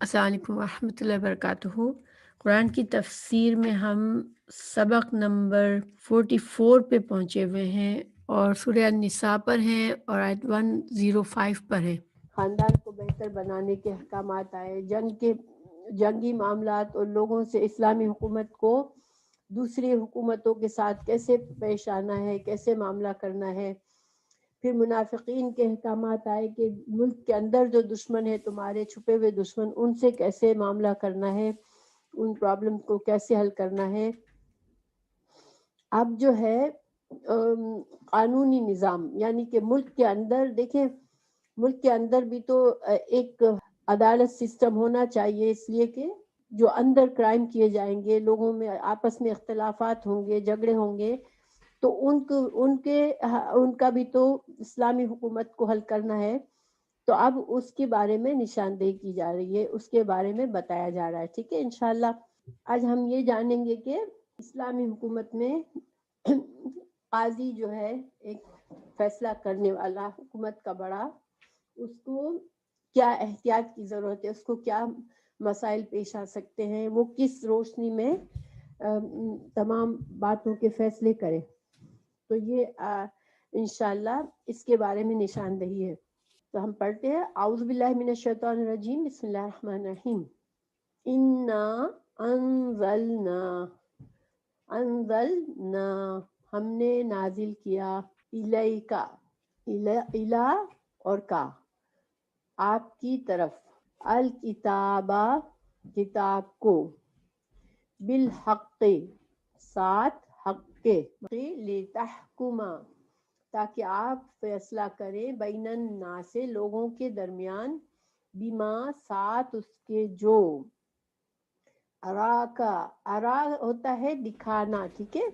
السلام علیکم ورحمۃ اللہ وبرکاتہ۔ قرآن کی تفسیر میں ہم سبق نمبر 44 پہ پہنچے ہوئے ہیں اور سورہ النساء پر ہیں اور آیت 105 پر ہیں۔ خاندان کو بہتر بنانے کے احکامات آئے، جنگی معاملات اور لوگوں سے اسلامی حکومت کو دوسری حکومتوں کے ساتھ کیسے پیش آنا ہے، کیسے معاملہ کرنا ہے۔ پھر منافقین کے احکامات آئے کہ ملک کے اندر جو دشمن ہے، تمہارے چھپے ہوئے دشمن، ان سے کیسے معاملہ کرنا ہے، ان پرابلم کو کیسے حل کرنا ہے۔ اب جو ہے قانونی نظام، یعنی کہ ملک کے اندر دیکھیں، ملک کے اندر بھی تو ایک عدالت سسٹم ہونا چاہیے، اس لیے کہ جو اندر کرائم کیے جائیں گے، لوگوں میں آپس میں اختلافات ہوں گے، جھگڑے ہوں گے، تو ان کا بھی تو اسلامی حکومت کو حل کرنا ہے۔ تو اب اس کے بارے میں نشاندہی کی جا رہی ہے، اس کے بارے میں بتایا جا رہا ہے، ٹھیک ہے۔ انشاءاللہ آج ہم یہ جانیں گے کہ اسلامی حکومت میں قاضی جو ہے ایک فیصلہ کرنے والا، حکومت کا بڑا، اس کو کیا احتیاط کی ضرورت ہے، اس کو کیا مسائل پیش آ سکتے ہیں، وہ کس روشنی میں تمام باتوں کے فیصلے کرے۔ تو یہ انشاءاللہ اس کے بارے میں نشاندہی ہے۔ تو ہم پڑھتے ہیں، اعوذ باللہ من الشیطان الرجیم، بسم اللہ الرحمن الرحیم۔ انا انزلنا ہم نے نازل کیا، الیکا الا اور کا آپ کی طرف، الکتابہ کتاب کو، بالحق ساتھ حق کے، لتحکما تاکہ آپ فیصلہ کریں، بین الناس لوگوں کے درمیان، بما ساتھ اس کے جو، اراکا ارا ہوتا ہے دکھانا، ٹھیک ہے۔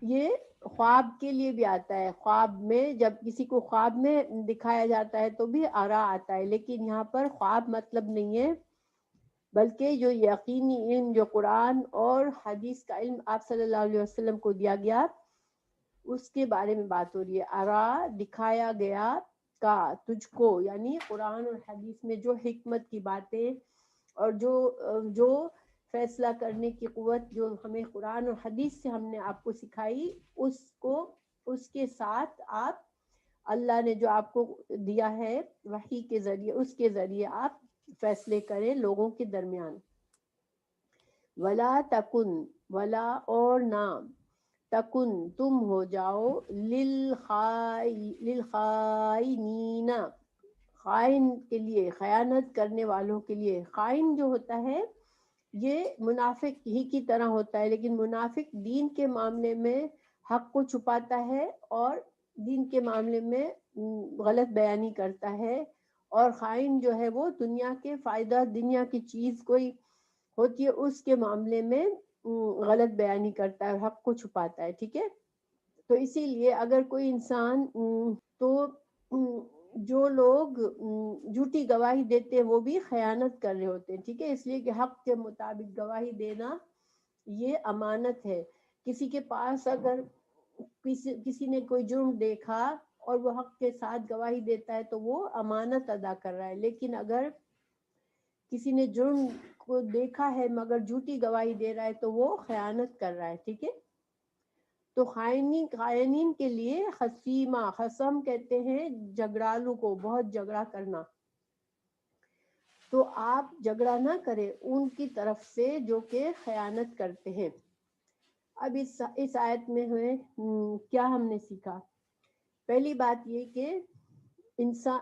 یہ خواب کے لیے بھی آتا ہے، خواب میں جب کسی کو خواب میں دکھایا جاتا ہے تو بھی ارا آتا ہے، لیکن یہاں پر خواب مطلب نہیں ہے، بلکہ جو یقینی علم جو قرآن اور حدیث کا علم آپ صلی اللہ علیہ وسلم کو دیا گیا، اس کے بارے میں بات ہو رہی ہے۔ ارا دکھایا گیا، کا تجھ کو، یعنی قرآن اور حدیث میں جو حکمت کی باتیں اور جو فیصلہ کرنے کی قوت جو ہمیں قرآن اور حدیث سے ہم نے آپ کو سکھائی، اس کے ساتھ آپ، اللہ نے جو آپ کو دیا ہے وحی کے ذریعے، اس کے ذریعے آپ فیصلے کریں لوگوں کے درمیان۔ ولا تکن، ولا اور نہ، تکن تم ہو جاؤ، للخائنین خائن کے لیے، خیانت کرنے والوں کے لیے۔ خائن جو ہوتا ہے یہ منافق ہی کی طرح ہوتا ہے، لیکن منافق دین کے معاملے میں حق کو چھپاتا ہے اور دین کے معاملے میں غلط بیانی کرتا ہے، اور خائن جو ہے وہ دنیا کے فائدہ، دنیا کی چیز کوئی ہوتی ہے اس کے معاملے میں غلط بیانی کرتا ہے، حق کو چھپاتا ہے، ٹھیک ہے۔ تو اسی لیے اگر کوئی انسان تو جو لوگ جھوٹی گواہی دیتے ہیں وہ بھی خیانت کر رہے ہوتے ہیں، ٹھیک ہے۔ اس لیے کہ حق کے مطابق گواہی دینا یہ امانت ہے۔ کسی کے پاس اگر کسی نے کوئی جرم دیکھا اور وہ حق کے ساتھ گواہی دیتا ہے تو وہ امانت ادا کر رہا ہے، لیکن اگر کسی نے جرم کو دیکھا ہے مگر جھوٹی گواہی دے رہا ہے تو وہ خیانت کر رہا ہے، ٹھیک ہے۔ تو خائنین کے لیے خصیمہ، خصم کہتے ہیں جھگڑالو کو، بہت جھگڑا کرنا، تو آپ جھگڑا نہ کریں ان کی طرف سے جو کہ خیانت کرتے ہیں۔ اب اس آیت میں ہمیں کیا ہم نے سیکھا؟ پہلی بات یہ کہ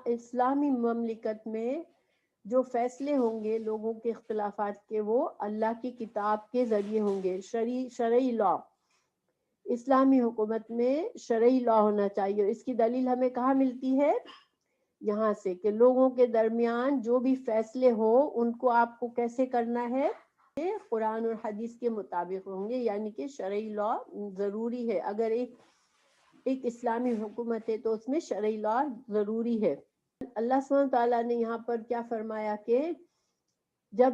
اسلامی مملکت میں جو فیصلے ہوں گے لوگوں کے اختلافات کے، وہ اللہ کی کتاب کے ذریعے ہوں گے، شرعی لا۔ اسلامی حکومت میں شرعی لا ہونا چاہیے۔ اس کی دلیل ہمیں کہاں ملتی ہے؟ یہاں سے کہ لوگوں کے درمیان جو بھی فیصلے ہو ان کو آپ کو کیسے کرنا ہے، قرآن اور حدیث کے مطابق ہوں گے، یعنی کہ شرعی لا ضروری ہے۔ اگر ایک اسلامی حکومت ہے تو اس میں شرعی لا ضروری ہے۔ اللہ سبحانہ تعالیٰ نے یہاں پر کیا فرمایا کہ جب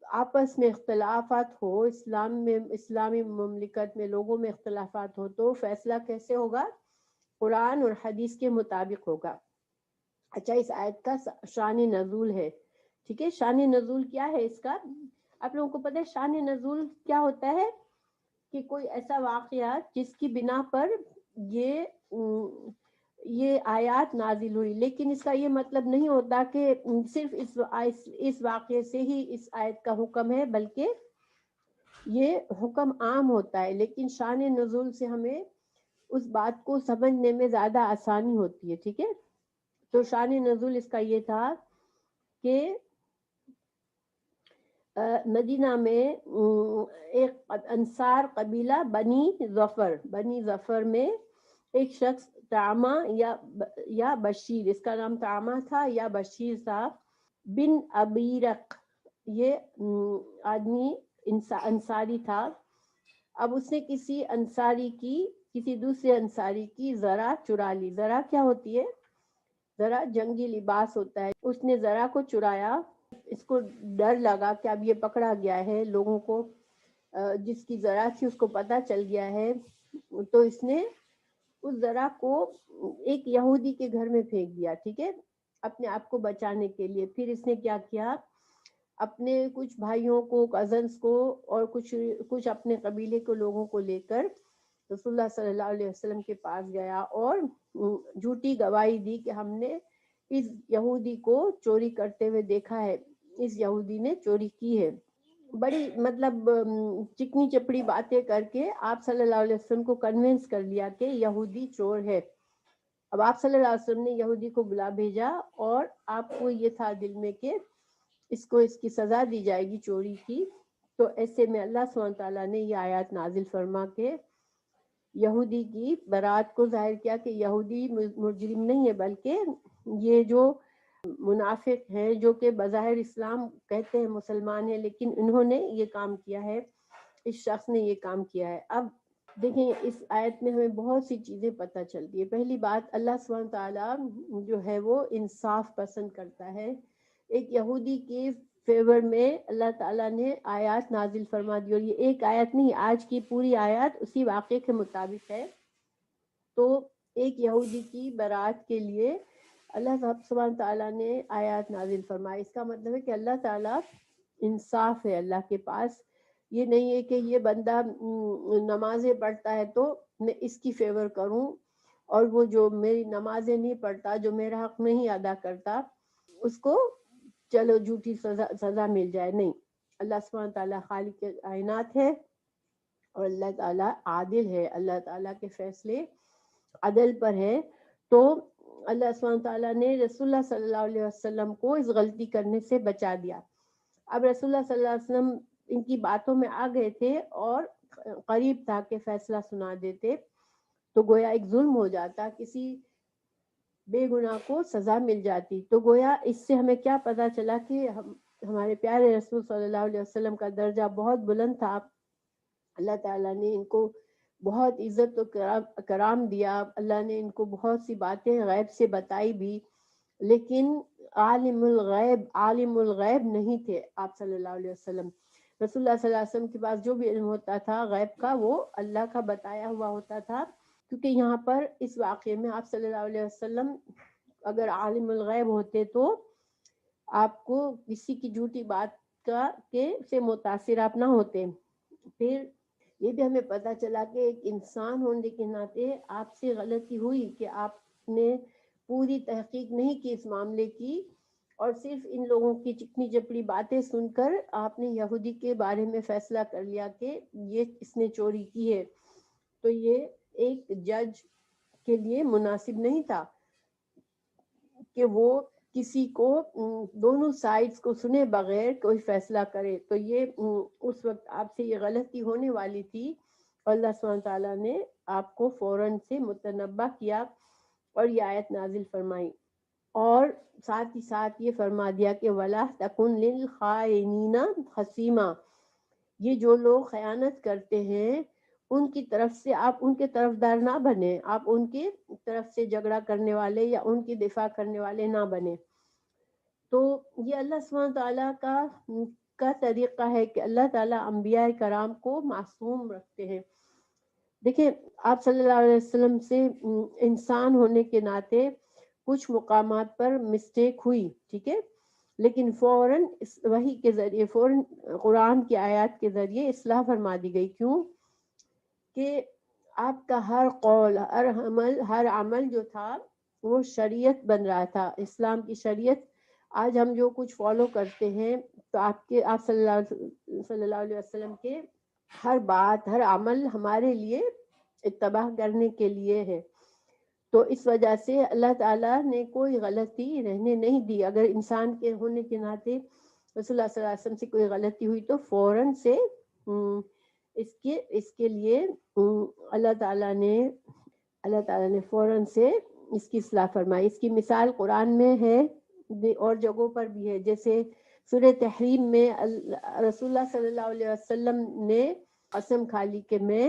آپس میں اختلافات ہو، اسلامی مملکت میں لوگوں میں اختلافات ہو تو فیصلہ کیسے ہوگا؟ قرآن اور حدیث کے مطابق ہوگا۔ اچھا، اس آیت کا شان نزول ہے ٹھیک ہے. شان نزول کیا ہے اس کا؟ آپ لوگوں کو پتہ ہے شان نزول کیا ہوتا ہے؟ کہ کوئی ایسا واقعہ جس کی بنا پر یہ یہ آیات نازل ہوئی، لیکن اس کا یہ مطلب نہیں ہوتا کہ صرف اس واقعے سے ہی اس آیت کا حکم ہے، بلکہ یہ حکم عام ہوتا ہے. لیکن شان نزول سے ہمیں اس بات کو سمجھنے میں زیادہ آسانی ہوتی ہے. ٹھیک ہے. تو شان نزول اس کا یہ تھا کہ مدینہ میں ایک انصار قبیلہ بنی ظفر میں ایک شخص طعمہ یا بشیر، اس کا نام طعمہ تھا یا بشیر تھا، بن ابیرق، یہ آدمی انصاری تھا. اب اس نے کسی دوسرے انصاری کی ذرا چرا لی. ذرا کیا ہوتی ہے؟ ذرا جنگی لباس ہوتا ہے. اس نے ذرا کو چرایا. اس کو ڈر لگا کہ اب یہ پکڑا گیا ہے، لوگوں کو جس کی ذرا تھی اس کو پتہ چل گیا ہے. تو اس نے اس ذرا کو ایک یہودی کے گھر میں پھینک دیا. ٹھیک ہے، اپنے آپ کو بچانے کے لیے. پھر اس نے کیا کیا، اپنے کچھ بھائیوں کو، کزنس کو، اور کچھ اپنے قبیلے کے لوگوں کو لے کر رسول اللہ صلی اللہ علیہ وسلم کے پاس گیا اور جھوٹی گواہی دی کہ ہم نے اس یہودی کو چوری کرتے ہوئے دیکھا ہے، اس یہودی نے چوری کی ہے. بڑی مطلب چکنی چپڑی باتیں کر کے آپ صلی اللہ علیہ وسلم کو کنونس کر لیا کہ یہودی چور ہے. اب آپ صلی اللہ علیہ وسلم نے یہودی کو بلا بھیجا اور آپ کو یہ تھا دل میں کہ اس کو اس کی سزا دی جائے گی چوری کی. تو ایسے میں اللہ سبحانہ تعالیٰ نے یہ آیات نازل فرما کے یہودی کی برات کو ظاہر کیا کہ یہودی مجرم نہیں ہے، بلکہ یہ جو منافق ہیں جو کہ بظاہر اسلام کہتے ہیں مسلمان ہیں، لیکن انہوں نے یہ کام کیا ہے، اس شخص نے یہ کام کیا ہے. اب دیکھیں اس آیت میں ہمیں بہت سی چیزیں پتہ چلتی ہے. پہلی بات، اللہ سبحانہ تعالیٰ جو ہے وہ انصاف پسند کرتا ہے. ایک یہودی کے فیور میں اللہ تعالیٰ نے آیات نازل فرما دی، اور یہ ایک آیت نہیں، آج کی پوری آیات اسی واقعے کے مطابق ہے. تو ایک یہودی کی برات کے لیے اللہ سبحانہ تعالیٰ نے آیات نازل فرمائی. اس کا مطلب ہے کہ اللہ تعالیٰ انصاف ہے اللہ کے پاس. یہ نہیں ہے کہ یہ بندہ نمازیں پڑھتا ہے تو میں اس کی فیور کروں، اور وہ جو میری نمازیں نہیں پڑھتا، جو میرا حق نہیں ادا کرتا، اس کو چلو جھوٹی سزا مل جائے. نہیں، اللہ سبحانہ تعالیٰ خالق کائنات ہے اور اللہ تعالیٰ عادل ہے. اللہ تعالیٰ کے فیصلے عدل پر ہے. تو اللہ سبحانہ تعالیٰ نے رسول اللہ صلی اللہ علیہ وسلم کو اس غلطی کرنے سے بچا دیا. اب رسول اللہ صلی اللہ علیہ وسلم ان کی باتوں میں آ گئے تھے اور قریب تھا کہ فیصلہ سنا دیتے، تو گویا ایک ظلم ہو جاتا، کسی بے گناہ کو سزا مل جاتی. تو گویا اس سے ہمیں کیا پتہ چلا کہ ہمارے پیارے رسول صلی اللہ علیہ وسلم کا درجہ بہت بلند تھا. اللہ تعالیٰ نے ان کو بہت عزت و کرام دیا. اللہ نے ان کو بہت سی باتیں غیب سے بتائی بھی، لیکن عالم الغیب نہیں تھے آپ صلی اللہ علیہ وسلم. رسول اللہ صلی اللہ علیہ وسلم کے پاس جو بھی علم ہوتا تھا غیب کا، وہ اللہ کا بتایا ہوا ہوتا تھا. کیونکہ یہاں پر اس واقعے میں آپ صلی اللہ علیہ وسلم اگر عالم الغیب ہوتے تو آپ کو کسی کی جھوٹی بات سے متاثر آپ نہ ہوتے. پھر یہ بھی ہمیں پتہ چلا کہ ایک انسان ہونے کے ناطے آپ سے غلطی ہوئی کہ آپ نے پوری تحقیق نہیں کی اس معاملے کی، اور صرف ان لوگوں کی چکنی چپڑی باتیں سن کر آپ نے یہودی کے بارے میں فیصلہ کر لیا کہ یہ اس نے چوری کی ہے. تو یہ ایک جج کے لیے مناسب نہیں تھا کہ وہ کسی کو دونوں سائڈز کو سنے بغیر کوئی فیصلہ کرے. تو یہ اس وقت آپ سے یہ غلطی ہونے والی تھی، اللہ سبحانہ تعالیٰ نے آپ کو فوراً سے متنبہ کیا اور یہ آیت نازل فرمائی. اور ساتھ ہی ساتھ یہ فرما دیا کہ وَلَا تَكُنْ لِلْخَائِنِينَ خَصِيمًا، یہ جو لوگ خیانت کرتے ہیں ان کی طرف سے آپ ان کے طرفدار نہ بنے، آپ ان کی طرف سے جھگڑا کرنے والے یا ان کی دفاع کرنے والے نہ بنے. تو یہ اللہ سبحانہ تعالیٰ کا طریقہ ہے کہ اللہ تعالیٰ انبیاء کرام کو معصوم رکھتے ہیں. دیکھیں آپ صلی اللہ علیہ وسلم سے انسان ہونے کے ناطے کچھ مقامات پر مسٹیک ہوئی، ٹھیک ہے، لیکن فوراً وحی کے ذریعے، فوراً قرآن کی آیات کے ذریعے اصلاح فرما دی گئی. کیوں کہ آپ کا ہر قول، ہر عمل جو تھا وہ شریعت بن رہا تھا، اسلام کی شریعت. آج ہم جو کچھ فالو کرتے ہیں تو آپ صلی اللہ علیہ وسلم کے ہر بات، ہر عمل ہمارے لیے اتباع کرنے کے لیے ہے. تو اس وجہ سے اللہ تعالیٰ نے کوئی غلطی رہنے نہیں دی. اگر انسان کے ہونے کے ناطے رسول اللہ صلی اللہ علیہ وسلم سے کوئی غلطی ہوئی تو فوراً سے اس کے لیے اللہ تعالیٰ نے فوراً سے اس کی اصلاح فرمائی. اس کی مثال قرآن میں ہے اور جگہوں پر بھی ہے. جیسے سورہ تحریم میں رسول اللہ صلی اللہ علیہ وسلم نے قسم کھا لی کہ میں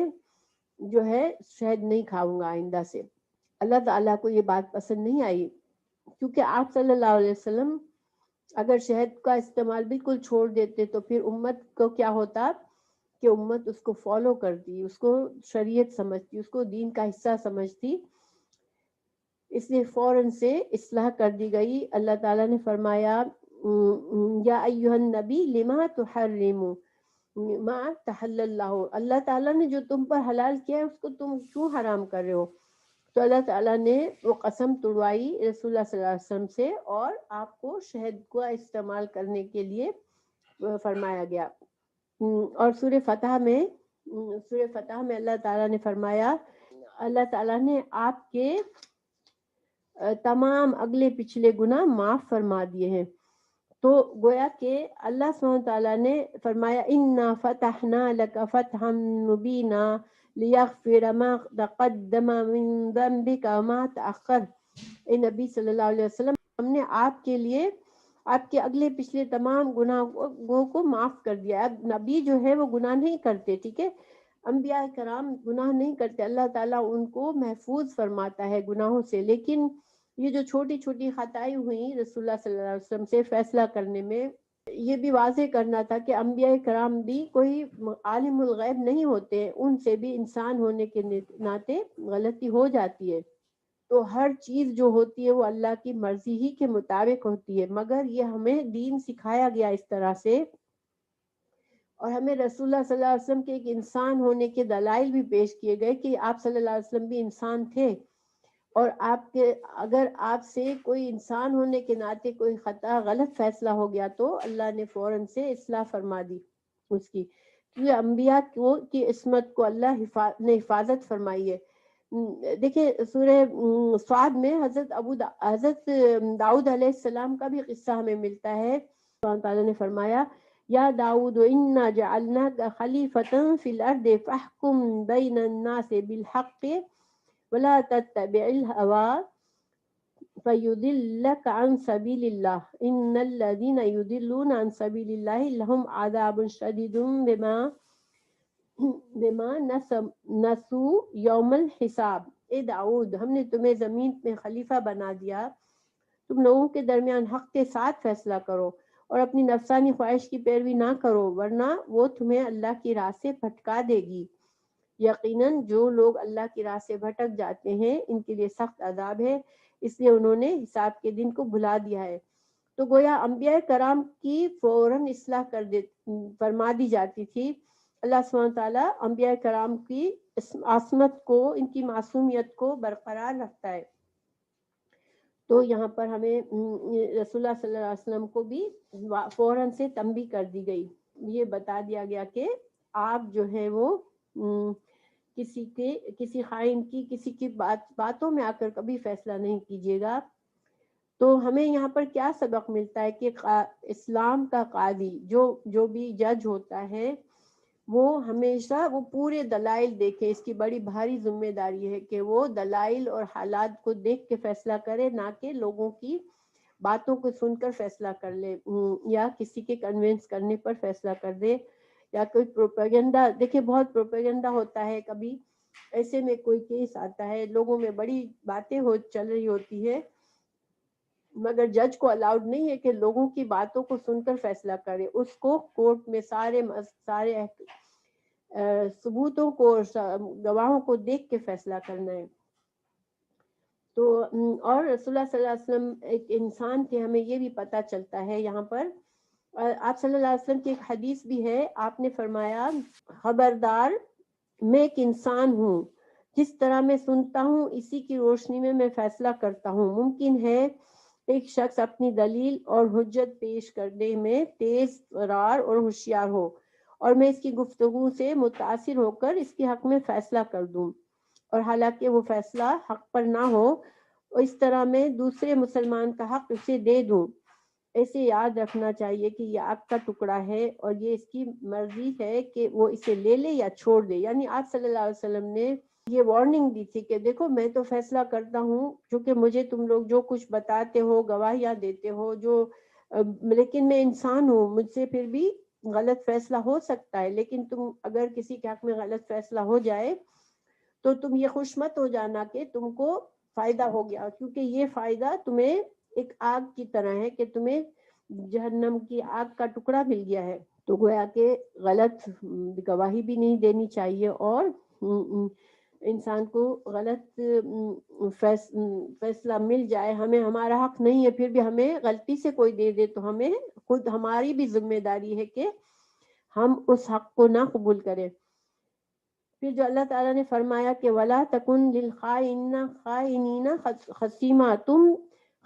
جو ہے شہد نہیں کھاؤں گا آئندہ سے. اللہ تعالیٰ کو یہ بات پسند نہیں آئی، کیونکہ آپ صلی اللہ علیہ وسلم اگر شہد کا استعمال بالکل چھوڑ دیتے تو پھر امت کو کیا ہوتا کہ امت اس کو فالو کرتی، اس کو شریعت سمجھتی، اس کو دین کا حصہ سمجھتی. اس لیے فوراً سے اصلاح کر دی گئی. اللہ تعالیٰ نے فرمایا یا ایھا النبی لما تحرم ما تحل اللہ، اللہ تعالیٰ نے جو تم پر حلال کیا ہے اس کو تم کیوں حرام کر رہے ہو. تو اللہ تعالیٰ نے وہ قسم توڑوائی رسول اللہ صلی اللہ علیہ وسلم سے اور آپ کو شہد کا استعمال کرنے کے لیے فرمایا گیا. اور سورہ فتح میں اللہ تعالیٰ نے فرمایا، اللہ تعالیٰ نے آپ کے تمام اگلے پچھلے گناہ معاف فرما دیے ہیں. تو گویا کہ اللہ سبحانہ تعالیٰ نے فرمایا انا فتحنا لک فتحا مبینا لیغفر ما تقدم من ذنبک وما تأخر. اے نبی صلی اللہ علیہ وسلم، ہم نے آپ کے لیے آپ کے اگلے پچھلے تمام گناہوں کو معاف کر دیا. اب نبی جو ہے وہ گناہ نہیں کرتے، ٹھیک ہے، انبیاء کرام گناہ نہیں کرتے، اللہ تعالیٰ ان کو محفوظ فرماتا ہے گناہوں سے. لیکن یہ جو چھوٹی چھوٹی خطائیں ہوئیں رسول اللہ صلی اللہ علیہ وسلم سے فیصلہ کرنے میں، یہ بھی واضح کرنا تھا کہ انبیاء کرام بھی کوئی عالم الغیب نہیں ہوتے، ان سے بھی انسان ہونے کے ناطے غلطی ہو جاتی ہے. تو ہر چیز جو ہوتی ہے وہ اللہ کی مرضی ہی کے مطابق ہوتی ہے. مگر یہ ہمیں دین سکھایا گیا اس طرح سے، اور ہمیں رسول اللہ صلی اللہ علیہ وسلم کے ایک انسان ہونے کے دلائل بھی پیش کیے گئے کہ آپ صلی اللہ علیہ وسلم بھی انسان تھے، اور اگر آپ سے کوئی انسان ہونے کے ناطے کوئی خطا غلط فیصلہ ہو گیا تو اللہ نے فوراً سے اصلاح فرما دی اس کی، کیونکہ انبیاء کی عصمت کو اللہ نے حفاظت فرمائی ہے. دیکھیں سورہ صاد میں حضرت داؤد علیہ السلام کا بھی قصہ ہمیں ملتا ہے. اللہ تعالیٰ نے فرمایا یا داؤد انا جعلناک خلیفۃ فی الارض فاحکم بین الناس بالحق ولا تتبع الهوى فيضلك عن سبيل الله ان الذين يضلون عن سبيل الله لهم عذاب شديد بما نسوا یوم الحساب. اے داؤد، ہم نے تمہیں زمین میں خلیفہ بنا دیا، تم لوگوں کے درمیان حق کے ساتھ فیصلہ کرو اور اپنی نفسانی خواہش کی پیروی نہ کرو، ورنہ وہ تمہیں اللہ کی راہ سے بھٹکا دے گی. یقیناً جو لوگ اللہ کی راہ سے بھٹک جاتے ہیں ان کے لیے سخت عذاب ہے، اس لیے انہوں نے حساب کے دن کو بھلا دیا ہے. تو گویا انبیاء کرام کی فوراً اصلاح فرما دی جاتی تھی. اللہ سبحانہ تعالیٰ انبیاء کرام کی عصمت کو، ان کی معصومیت کو برقرار رکھتا ہے. تو یہاں پر ہمیں رسول اللہ صلی اللہ علیہ وسلم کو بھی فوراً سے تنبیہ کر دی گئی، یہ بتا دیا گیا کہ آپ جو ہے وہ کسی خائن کی، کسی کی باتوں میں آ کر کبھی فیصلہ نہیں کیجیے گا. تو ہمیں یہاں پر کیا سبق ملتا ہے کہ اسلام کا قاضی جو بھی جج ہوتا ہے وہ ہمیشہ وہ پورے دلائل دیکھے. اس کی بڑی بھاری ذمہ داری ہے کہ وہ دلائل اور حالات کو دیکھ کے فیصلہ کرے، نہ کہ لوگوں کی باتوں کو سن کر فیصلہ کر لے یا کسی کے کنونس کرنے پر فیصلہ کر دے، یا کوئی پروپیگنڈا. دیکھیں بہت پروپیگنڈا ہوتا ہے، کبھی ایسے میں کوئی کیس آتا ہے، لوگوں میں بڑی باتیں چل رہی ہوتی ہے، مگر جج کو الاؤڈ نہیں ہے کہ لوگوں کی باتوں کو سن کر فیصلہ کرے. اس کو کورٹ میں سارے ثبوتوں کو، گواہوں کو دیکھ کے فیصلہ کرنا ہے. تو اور رسول اللہ صلی اللہ علیہ وسلم ایک انسان تھے، ہمیں یہ بھی پتہ چلتا ہے یہاں پر۔ آپ صلی اللہ علیہ وسلم کی ایک حدیث بھی ہے، آپ نے فرمایا خبردار میں ایک انسان ہوں، جس طرح میں سنتا ہوں اسی کی روشنی میں میں فیصلہ کرتا ہوں۔ ممکن ہے ایک شخص اپنی دلیل اور حجت پیش کرنے میں تیز رار اور ہوشیار ہو، اور میں اس کی گفتگو سے متاثر ہو کر اس کے حق میں فیصلہ کر دوں، اور حالانکہ وہ فیصلہ حق پر نہ ہو، اس طرح میں دوسرے مسلمان کا حق اسے دے دوں۔ ایسے یاد رکھنا چاہیے کہ یہ آگ کا ٹکڑا ہے، اور یہ اس کی مرضی ہے کہ وہ اسے لے لے یا چھوڑ دے۔ یعنی آپ صلی اللہ علیہ وسلم نے یہ وارننگ دی تھی کہ دیکھو میں تو فیصلہ کرتا ہوں، کیونکہ مجھے تم لوگ جو کچھ بتاتے ہو، گواہیاں دیتے ہو، لیکن میں انسان ہوں، مجھ سے پھر بھی غلط فیصلہ ہو سکتا ہے۔ لیکن تم اگر کسی کے حق میں غلط فیصلہ ہو جائے تو تم یہ خوش مت ہو جانا کہ تم کو فائدہ ہو گیا، کیونکہ یہ فائدہ تمہیں ایک آگ کی طرح ہے کہ تمہیں جہنم کی آگ کا ٹکڑا مل گیا ہے۔ تو گویا کہ غلط گواہی بھی نہیں دینی چاہیے، اور انسان کو غلط فیصلہ مل جائے، ہمیں ہمارا حق نہیں ہے، پھر بھی ہمیں غلطی سے کوئی دے دے تو ہمیں خود ہماری بھی ذمہ داری ہے کہ ہم اس حق کو نہ قبول کریں۔ پھر جو اللہ تعالیٰ نے فرمایا کہ وَلَا تَكُنْ لِلْخَائِنِينَ خَصِيمًا، تم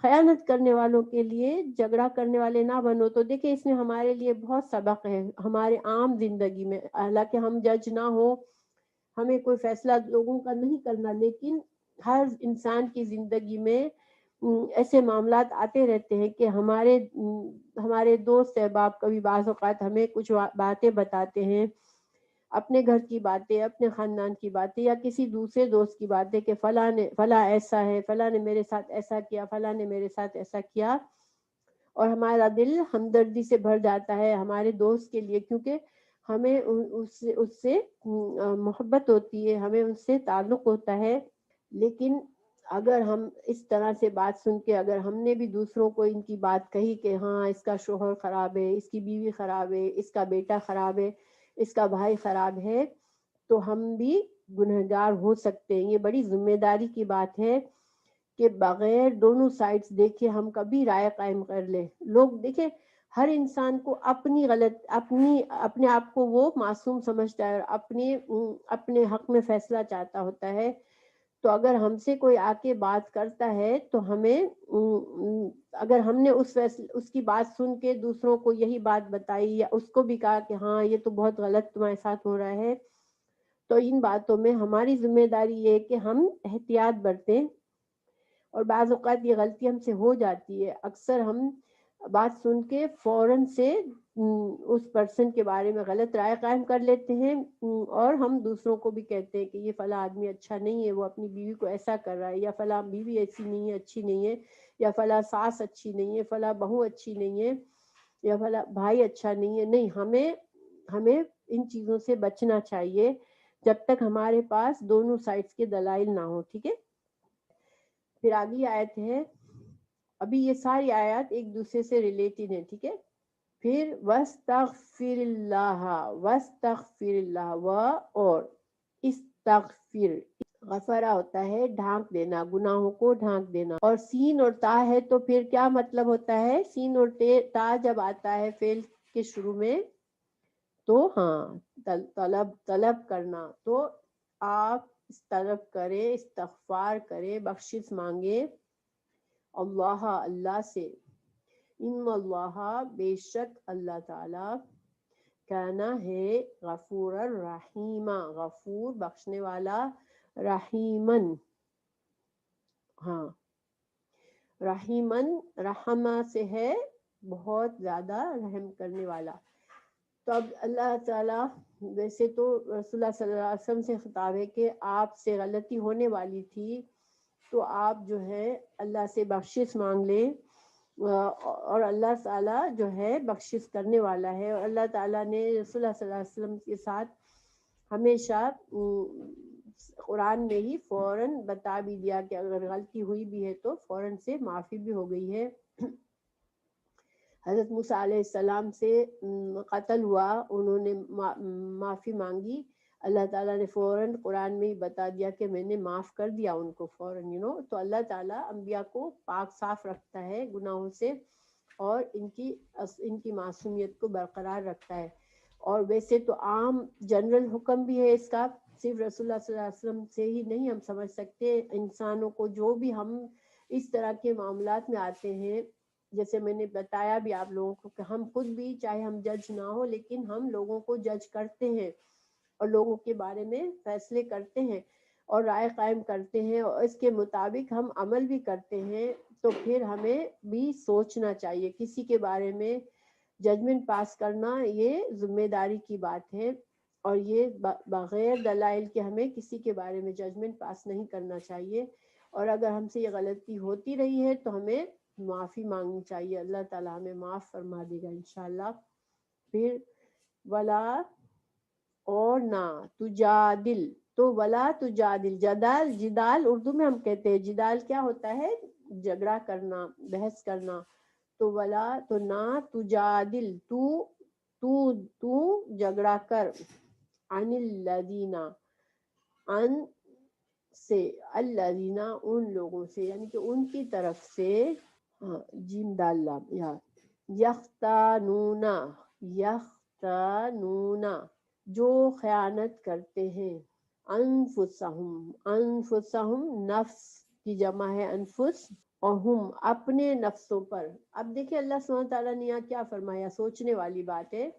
خیانت کرنے والوں کے لیے جھگڑا کرنے والے نہ بنو۔ تو دیکھیں اس میں ہمارے لیے بہت سبق ہے ہمارے عام زندگی میں، حالانکہ ہم جج نہ ہو، ہمیں کوئی فیصلہ لوگوں کا نہیں کرنا، لیکن ہر انسان کی زندگی میں ایسے معاملات آتے رہتے ہیں کہ ہمارے دوست احباب کبھی بعض اوقات ہمیں کچھ باتیں بتاتے ہیں، اپنے گھر کی باتیں، اپنے خاندان کی باتیں، یا کسی دوسرے دوست کی باتیں کہ فلاں ایسا ہے، فلاں نے میرے ساتھ ایسا کیا، فلاں نے میرے ساتھ ایسا کیا، اور ہمارا دل ہمدردی سے بھر جاتا ہے ہمارے دوست کے لیے، کیونکہ ہمیں اس سے محبت ہوتی ہے، ہمیں اس سے تعلق ہوتا ہے۔ لیکن اگر ہم اس طرح سے بات سن کے اگر ہم نے بھی دوسروں کو ان کی بات کہی کہ ہاں اس کا شوہر خراب ہے، اس کی بیوی خراب ہے، اس کا بیٹا خراب ہے، اس کا بھائی خراب ہے، تو ہم بھی گنہگار ہو سکتے ہیں۔ یہ بڑی ذمہ داری کی بات ہے کہ بغیر دونوں سائڈز دیکھے ہم کبھی رائے قائم کر لیں۔ لوگ دیکھیں ہر انسان کو اپنے آپ کو وہ معصوم سمجھتا ہے، اپنے حق میں فیصلہ چاہتا ہوتا ہے۔ تو اگر ہم سے کوئی آ کے بات کرتا ہے تو ہمیں اگر ہم نے اس کی بات سن کے دوسروں کو یہی بات بتائی، یا اس کو بھی کہا کہ ہاں یہ تو بہت غلط تمہارے ساتھ ہو رہا ہے، تو ان باتوں میں ہماری ذمہ داری یہ ہے کہ ہم احتیاط برتیں۔ اور بعض اوقات یہ غلطی ہم سے ہو جاتی ہے، اکثر ہم بات سن کے فوراً سے اس پرسن کے بارے میں غلط رائے قائم کر لیتے ہیں، اور ہم دوسروں کو بھی کہتے ہیں کہ یہ فلاں آدمی اچھا نہیں ہے، وہ اپنی بیوی کو ایسا کر رہا ہے، یا فلاں بیوی ایسی نہیں ہے، اچھی نہیں ہے، یا فلاں ساس اچھی نہیں ہے، فلاں بہو اچھی نہیں ہے، یا فلاں بھائی اچھا نہیں ہے۔ نہیں، ہمیں ان چیزوں سے بچنا چاہیے جب تک ہمارے پاس دونوں سائڈز کے دلائل نہ ہو، ٹھیک ہے۔ پھر آگے آیت ہے، ابھی یہ ساری آیات ایک دوسرے سے ریلیٹڈ ہیں، ٹھیک ہے۔ پھر وَاسْتَغْفِرِ اللَّهَ، وَاسْتَغْفِرِ اللَّهَ، اور استغفر، غفرہ ہوتا ہے ڈھانک دینا، گناہوں کو ڈھانک دینا، اور سین اور تا ہے تو پھر کیا مطلب ہوتا ہے؟ سین اور تا جب آتا ہے فعل کے شروع میں تو ہاں طلب کرنا، تو آپ طلب کریں، استغفار کریں، بخشش مانگے اللہ سے، ان اللہ بے شک اللہ تعالی کانا ہے غفور الرحیم، غفور بخشنے والا، رحیمن، ہاں رحیمن رحمہ سے ہے بہت زیادہ رحم کرنے والا۔ تو اب اللہ تعالیٰ، ویسے تو رسول اللہ صلی اللہ علیہ وسلم سے خطاب ہے کہ آپ سے غلطی ہونے والی تھی تو آپ جو ہے اللہ سے بخشش مانگ لیں، اور اللہ تعالیٰ جو ہے بخشش کرنے والا ہے۔ اور اللہ تعالیٰ نے رسول اللہ صلی اللہ علیہ وسلم کے ساتھ ہمیشہ قرآن میں ہی فوراً بتا بھی دیا کہ اگر غلطی ہوئی بھی ہے تو فوراً سے معافی بھی ہو گئی ہے۔ حضرت موسیٰ علیہ السلام سے قتل ہوا، انہوں نے معافی مانگی، اللہ تعالیٰ نے فوراً قرآن میں ہی بتا دیا کہ میں نے معاف کر دیا ان کو فوراً تو اللہ تعالیٰ انبیاء کو پاک صاف رکھتا ہے گناہوں سے، اور ان کی معصومیت کو برقرار رکھتا ہے۔ اور ویسے تو عام جنرل حکم بھی ہے اس کا، صرف رسول اللہ صلی اللہ علیہ وسلم سے ہی نہیں ہم سمجھ سکتے، انسانوں کو جو بھی ہم اس طرح کے معاملات میں آتے ہیں، جیسے میں نے بتایا بھی آپ لوگوں کو کہ ہم خود بھی چاہے ہم جج نہ ہو لیکن ہم لوگوں کو جج کرتے ہیں اور لوگوں کے بارے میں فیصلے کرتے ہیں اور رائے قائم کرتے ہیں، اور اس کے مطابق ہم عمل بھی کرتے ہیں، تو پھر ہمیں بھی سوچنا چاہیے کسی کے بارے میں ججمنٹ پاس کرنا، یہ ذمہ داری کی بات ہے، اور یہ بغیر دلائل کے ہمیں کسی کے بارے میں ججمنٹ پاس نہیں کرنا چاہیے، اور اگر ہم سے یہ غلطی ہوتی رہی ہے تو ہمیں معافی مانگنی چاہیے، اللہ تعالیٰ ہمیں معاف فرما دے گا انشاءاللہ۔ پھر ولا، اور نہ، تجادل، تو ولا تجادل، جدال اردو میں ہم کہتے ہیں، جدال کیا ہوتا ہے؟ جھگڑا کرنا، بحث کرنا، تو ولا، تو نہ، تجادل، تو جھگڑا کر، عن الذین، ان سے، الذین ان لوگوں سے، یعنی کہ ان کی طرف سے، ہاں جیم دال لام، یختانون، یختانون، جو خیانت کرتے ہیں، انفسہم نفس کی جمع ہے انفس، اور ہم اپنے نفسوں پر۔ اب دیکھیں اللہ سبحانہ تعالیٰ نے یہاں کیا فرمایا، سوچنے والی بات ہے۔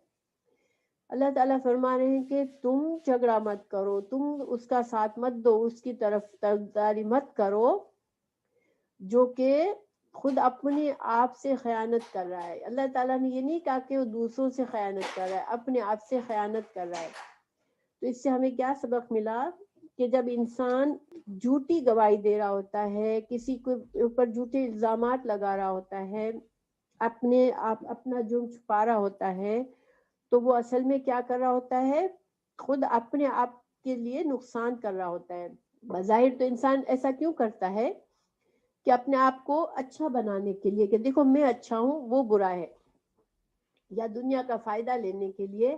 اللہ تعالیٰ فرما رہے ہیں کہ تم جھگڑا مت کرو، تم اس کا ساتھ مت دو، اس کی طرف طرفداری مت کرو جو کہ خود اپنے آپ سے خیانت کر رہا ہے۔ اللہ تعالیٰ نے یہ نہیں کہا کہ وہ دوسروں سے خیانت کر رہا ہے، اپنے آپ سے خیانت کر رہا ہے۔ تو اس سے ہمیں کیا سبق ملا کہ جب انسان جھوٹی گواہی دے رہا ہوتا ہے، کسی کے اوپر جھوٹے الزامات لگا رہا ہوتا ہے، اپنے آپ اپنا جرم چھپا رہا ہوتا ہے، تو وہ اصل میں کیا کر رہا ہوتا ہے؟ خود اپنے آپ کے لیے نقصان کر رہا ہوتا ہے۔ بظاہر تو انسان ایسا کیوں کرتا ہے کہ اپنے آپ کو اچھا بنانے کے لیے، کہ دیکھو میں اچھا ہوں وہ برا ہے، یا دنیا کا فائدہ لینے کے لیے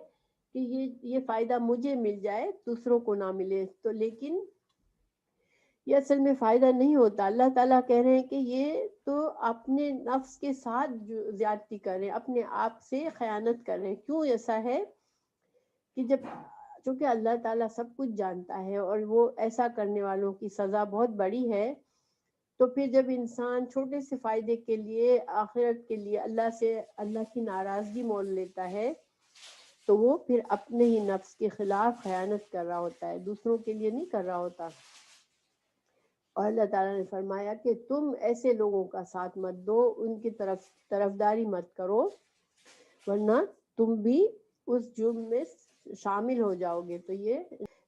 کہ یہ فائدہ مجھے مل جائے دوسروں کو نہ ملے، تو لیکن یہ اصل میں فائدہ نہیں ہوتا۔ اللہ تعالیٰ کہہ رہے ہیں کہ یہ تو اپنے نفس کے ساتھ زیادتی کر رہے ہیں، اپنے آپ سے خیانت کر رہے ہیں۔ کیوں ایسا ہے کہ چونکہ اللہ تعالیٰ سب کچھ جانتا ہے اور وہ ایسا کرنے والوں کی سزا بہت بڑی ہے، تو پھر جب انسان چھوٹے سے فائدے کے لیے، آخرت کے لیے اللہ کی ناراضگی مول لیتا ہے، تو وہ پھر اپنے ہی نفس کے خلاف خیانت کر رہا ہوتا ہے، دوسروں کے لیے نہیں کر رہا ہوتا۔ اور اللہ تعالیٰ نے فرمایا کہ تم ایسے لوگوں کا ساتھ مت دو، ان کی طرفداری مت کرو، ورنہ تم بھی اس جرم میں شامل ہو جاؤ گے۔ تو یہ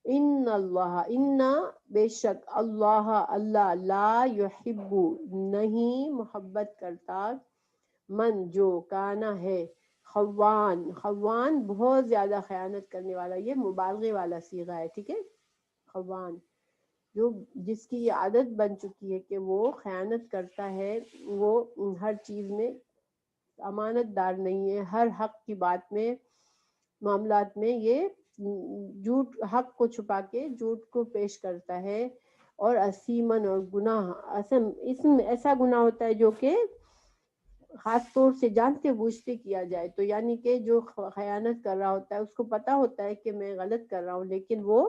ان بے شک اللہ لا یحب نہیں محبت کرتا، من جو کانا ہے، خوان بہت زیادہ خیانت کرنے والا، یہ مبالغے والا صیغہ ہے، ٹھیک ہے، خوان جس کی یہ عادت بن چکی ہے کہ وہ خیانت کرتا ہے، وہ ہر چیز میں امانت دار نہیں ہے، ہر حق کی بات میں، معاملات میں یہ جھوٹ، حق کو چھپا کے جھوٹ کو پیش کرتا ہے، اور اسیمن، اور گناہ، اسم ایسا گناہ ہوتا ہے جو کہ خاص طور سے جانتے بوجھتے کیا جائے، تو یعنی کہ جو خیانت کر رہا ہوتا ہے اس کو پتا ہوتا ہے کہ میں غلط کر رہا ہوں، لیکن وہ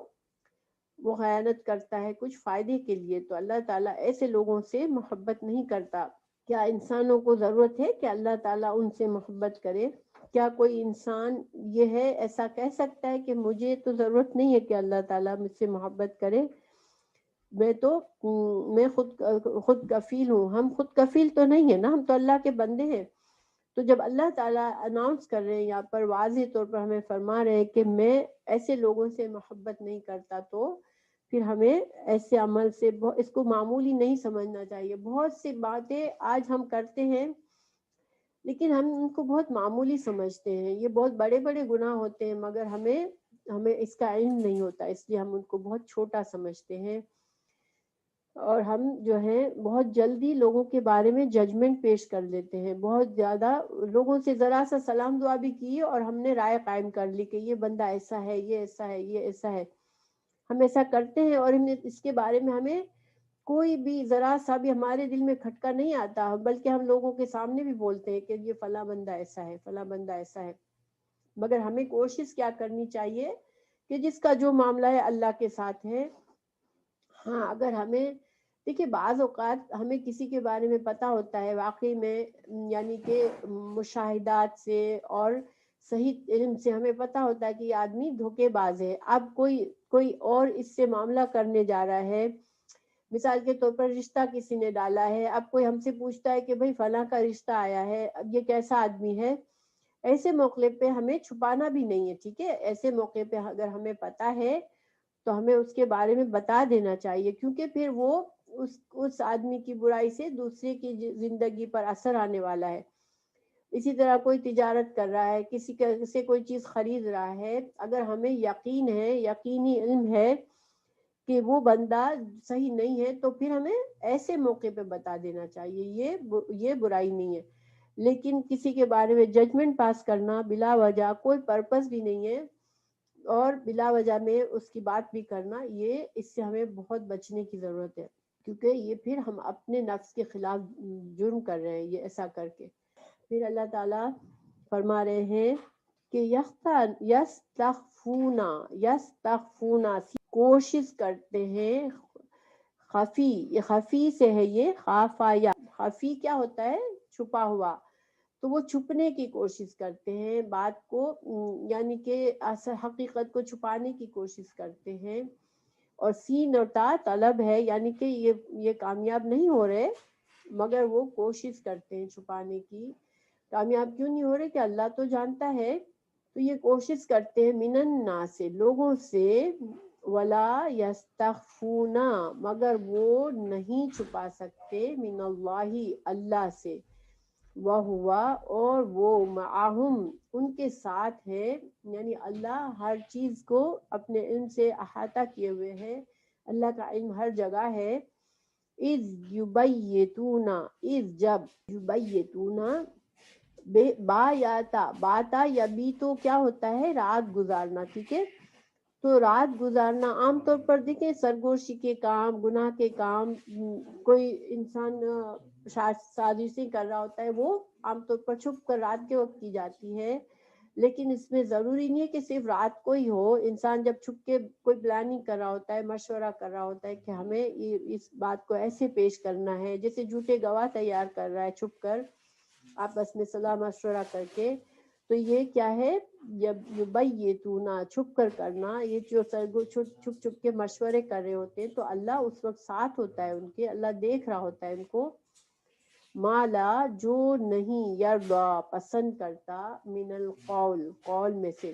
خیانت کرتا ہے کچھ فائدے کے لیے، تو اللہ تعالیٰ ایسے لوگوں سے محبت نہیں کرتا۔ کیا انسانوں کو ضرورت ہے کہ اللہ تعالیٰ ان سے محبت کرے؟ کیا کوئی انسان یہ ہے ایسا کہہ سکتا ہے کہ مجھے تو ضرورت نہیں ہے کہ اللہ تعالیٰ مجھ سے محبت کرے، میں خود کفیل ہوں؟ ہم خود کفیل تو نہیں ہے نا، ہم تو اللہ کے بندے ہیں۔ تو جب اللہ تعالیٰ اناؤنس کر رہے ہیں یہاں پر، واضح طور پر ہمیں فرما رہے ہیں کہ میں ایسے لوگوں سے محبت نہیں کرتا، تو پھر ہمیں ایسے عمل سے اس کو معمولی نہیں سمجھنا چاہیے۔ بہت سی باتیں آج ہم کرتے ہیں لیکن ہم ان کو بہت معمولی سمجھتے ہیں، یہ بہت بڑے بڑے گناہ ہوتے ہیں، مگر ہمیں اس کا علم نہیں ہوتا، اس لیے ہم ان کو بہت چھوٹا سمجھتے ہیں، اور ہم جو ہے بہت جلدی لوگوں کے بارے میں ججمنٹ پیش کر دیتے ہیں، بہت زیادہ لوگوں سے ذرا سا سلام دعا بھی کی اور ہم نے رائے قائم کر لی کہ یہ بندہ ایسا ہے، یہ ایسا ہے، یہ ایسا ہے، ہم ایسا کرتے ہیں اور اس کے بارے میں ہمیں کوئی بھی ذرا سا بھی ہمارے دل میں کھٹکا نہیں آتا، بلکہ ہم لوگوں کے سامنے بھی بولتے ہیں کہ یہ فلاں بندہ ایسا ہے، فلاں بندہ ایسا ہے. مگر ہمیں کوشش کیا کرنی چاہیے کہ جس کا جو معاملہ ہے اللہ کے ساتھ ہے. ہاں اگر ہمیں دیکھیے بعض اوقات ہمیں کسی کے بارے میں پتہ ہوتا ہے واقعی میں، یعنی کہ مشاہدات سے اور صحیح علم سے ہمیں پتہ ہوتا ہے کہ یہ آدمی دھوکے باز ہے. اب کوئی اور اس سے معاملہ کرنے جا رہا ہے، مثال کے طور پر رشتہ کسی نے ڈالا ہے، اب کوئی ہم سے پوچھتا ہے کہ بھائی فلاں کا رشتہ آیا ہے، اب یہ کیسا آدمی ہے. ایسے موقع پہ ہمیں چھپانا بھی نہیں ہے، ٹھیک ہے. ایسے موقع پہ اگر ہمیں پتہ ہے تو ہمیں اس کے بارے میں بتا دینا چاہیے، کیونکہ پھر وہ اس آدمی کی برائی سے دوسرے کی زندگی پر اثر آنے والا ہے. اسی طرح کوئی تجارت کر رہا ہے، کسی سے کوئی چیز خرید رہا ہے، اگر ہمیں یقین ہے، یقینی علم ہے کہ وہ بندہ صحیح نہیں ہے، تو پھر ہمیں ایسے موقع پہ بتا دینا چاہیے. یہ برائی نہیں ہے. لیکن کسی کے بارے میں ججمنٹ پاس کرنا بلا وجہ، کوئی پرپس بھی نہیں ہے، اور بلا وجہ میں اس کی بات بھی کرنا، یہ اس سے ہمیں بہت بچنے کی ضرورت ہے، کیونکہ یہ پھر ہم اپنے نفس کے خلاف جرم کر رہے ہیں یہ ایسا کر کے. پھر اللہ تعالیٰ فرما رہے ہیں کہ یستخفونا کوشش کرتے ہیں، خفی، یہ خفی سے ہے، یہ خافایا. خفی کیا ہوتا ہے؟ چھپا ہوا. تو وہ چھپنے کی کوشش کرتے ہیں بات کو، یعنی کہ اصل حقیقت کو چھپانے کی کوشش کرتے ہیں. اور سین اور تا طلب ہے، یعنی کہ یہ کامیاب نہیں ہو رہے، مگر وہ کوشش کرتے ہیں چھپانے کی. کامیاب کیوں نہیں ہو رہے؟ کہ اللہ تو جانتا ہے. تو یہ کوشش کرتے ہیں من الناس سے، لوگوں سے، ولا یستخفونا، مگر وہ نہیں چھپا سکتے، من اللہ، اللہ سے. وہوا، اور وہ، معہم، ان کے ساتھ ہے، یعنی اللہ ہر چیز کو اپنے علم سے احاطہ کیے ہوئے ہے، اللہ کا علم ہر جگہ ہے. اذ یبیتون، اذ جب، یبیتون، باتا یبی تو کیا ہوتا ہے؟ رات گزارنا، ٹھیک ہے. تو رات گزارنا عام طور پر دیکھیں سرگوشی کے کام، گناہ کے کام، کوئی انسان سازشیں کر رہا ہوتا ہے، وہ عام طور پر چھپ کر رات کے وقت کی جاتی ہے. لیکن اس میں ضروری نہیں ہے کہ صرف رات کو ہی ہو. انسان جب چھپ کے کوئی پلاننگ کر رہا ہوتا ہے، مشورہ کر رہا ہوتا ہے کہ ہمیں اس بات کو ایسے پیش کرنا ہے، جیسے جھوٹے گواہ تیار کر رہا ہے چھپ کر، آپس میں صلاح مشورہ کر کے، تو یہ کیا ہے؟ یبیتون، چھپ کر کرنا. یہ جو چھپ چھپ کے مشورے کر رہے ہوتے ہیں، تو اللہ اس وقت ساتھ ہوتا ہے ان کے، اللہ دیکھ رہا ہوتا ہے ان کو. مالا، جو نہیں، یرضا، پسند کرتا، من القول، قول میں سے،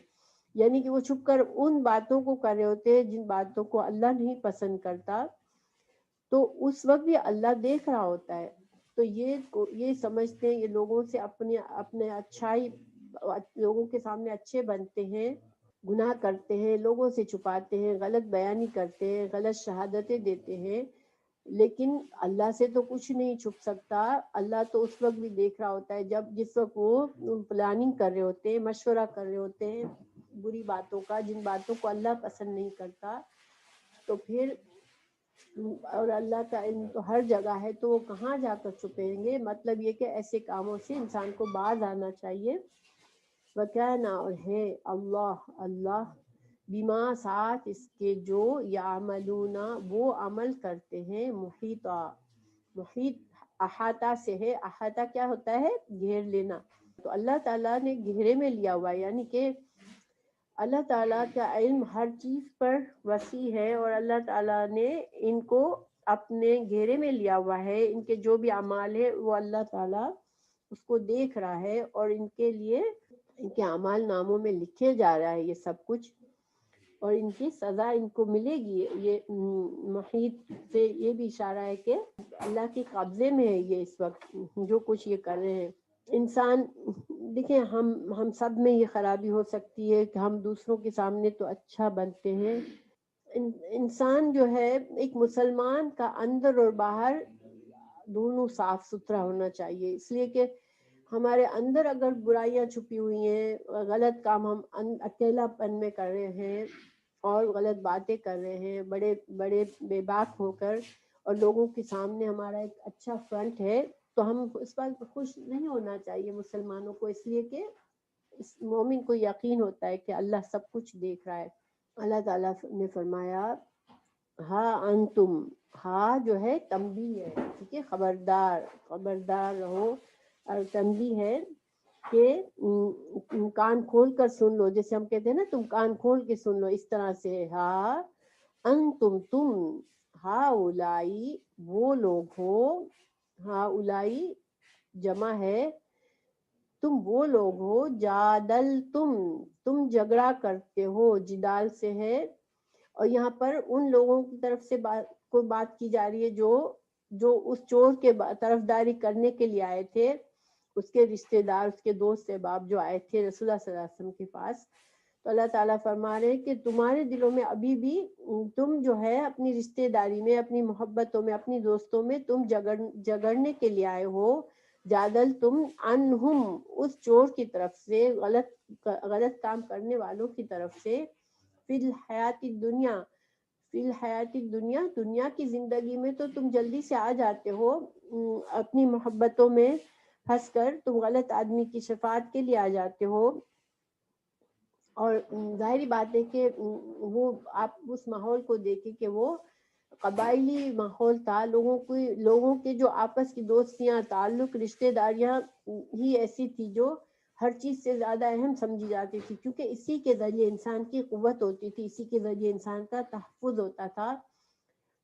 یعنی کہ وہ چھپ کر ان باتوں کو کر رہے ہوتے ہیں جن باتوں کو اللہ نہیں پسند کرتا، تو اس وقت بھی اللہ دیکھ رہا ہوتا ہے. تو یہ سمجھتے ہیں، یہ لوگوں سے اپنے اچھائی، لوگوں کے سامنے اچھے بنتے ہیں، گناہ کرتے ہیں، لوگوں سے چھپاتے ہیں، غلط بیانی کرتے ہیں، غلط شہادتیں دیتے ہیں. لیکن اللہ سے تو کچھ نہیں چھپ سکتا. اللہ تو اس وقت بھی دیکھ رہا ہوتا ہے جس وقت وہ پلاننگ کر رہے ہوتے ہیں، مشورہ کر رہے ہوتے ہیں بری باتوں کا، جن باتوں کو اللہ پسند نہیں کرتا. تو پھر، اور اللہ کا علم تو ہر جگہ ہے، تو وہ کہاں جا کر چھپیں گے؟ مطلب یہ کہ ایسے کاموں سے انسان کو باز آنا چاہیے. وَكَانَ، اور ہے، اللہ بما، ساتھ اس کے، جو یعملون، وہ عمل کرتے ہیں، محیطا، محیط احاطہ سے ہے. احاطہ کیا ہوتا ہے؟ گھیر لینا. تو اللہ تعالیٰ نے گھیرے میں لیا ہوا ہے، یعنی کہ اللہ تعالیٰ کا علم ہر چیز پر وسیع ہے، اور اللہ تعالیٰ نے ان کو اپنے گھیرے میں لیا ہوا ہے. ان کے جو بھی اعمال ہے وہ اللہ تعالیٰ اس کو دیکھ رہا ہے، اور ان کے لیے ان کے اعمال ناموں میں لکھے جا رہا ہے یہ سب کچھ، اور ان کی سزا ان کو ملے گی. یہ محیط سے یہ بھی اشارہ ہے کہ اللہ کے قبضے میں ہے یہ اس وقت جو کچھ یہ کر رہے ہیں. انسان دیکھیں، ہم سب میں یہ خرابی ہو سکتی ہے کہ ہم دوسروں کے سامنے تو اچھا بنتے ہیں. انسان جو ہے، ایک مسلمان کا اندر اور باہر دونوں صاف ستھرا ہونا چاہیے. اس لیے کہ ہمارے اندر اگر برائیاں چھپی ہوئی ہیں، غلط کام ہم اکیلا پن میں کر رہے ہیں، اور غلط باتیں کر رہے ہیں بڑے بڑے بے باک ہو کر، اور لوگوں کے سامنے ہمارا ایک اچھا فرنٹ ہے، تو ہم اس بات پہ خوش نہیں ہونا چاہیے مسلمانوں کو، اس لیے کہ اس مومن کو یقین ہوتا ہے کہ اللہ سب کچھ دیکھ رہا ہے۔ اللہ تعالیٰ نے فرمایا ہاں انتم، ہاں جو ہے تنبیہ ہے، ٹھیک ہے، خبردار خبردار رہو، اور تنبیہ ہے کہ کان کھول کر سن لو، جیسے ہم کہتے ہیں نا تم کان کھول کے سن لو، اس طرح سے ہاں انتم تم، ہاں اولائی وہ لوگ ہو، ہاں اولائی جمع ہے، تم وہ لوگ ہو، جادل تم جھگڑا کرتے ہو، جدال سے ہے، اور یہاں پر ان لوگوں کی طرف سے بات کی جا رہی ہے جو اس چور کے طرفداری کرنے کے لیے آئے تھے، اس کے رشتہ دار، اس کے دوست احباب جو آئے تھے رسول اللہ صلی اللہ علیہ وسلم کے پاس، تو اللہ تعالیٰ فرما رہے ہیں کہ تمہارے دلوں میں ابھی بھی تم جو ہے اپنی رشتہ داری میں، اپنی محبتوں میں، اپنی دوستوں میں تم جگڑنے کے لیے آئے ہو، جادل تم انہم اس چور کی طرف سے، غلط کام کرنے والوں کی طرف سے، فی الحیات دنیا، فی الحیات دنیا، دنیا کی زندگی میں تو تم جلدی سے آ جاتے ہو، اپنی محبتوں میں پھنس کر تم غلط آدمی کی شفاعت کے لیے آ جاتے ہو، اور ظاہری بات ہے کہ وہ آپ اس ماحول کو دیکھیں کہ وہ قبائلی ماحول تھا، لوگوں کے جو آپس کی دوستیاں، تعلق، رشتہ داریاں ہی ایسی تھی جو ہر چیز سے زیادہ اہم سمجھی جاتی تھی، کیونکہ اسی کے ذریعے انسان کی قوت ہوتی تھی، اسی کے ذریعے انسان کا تحفظ ہوتا تھا۔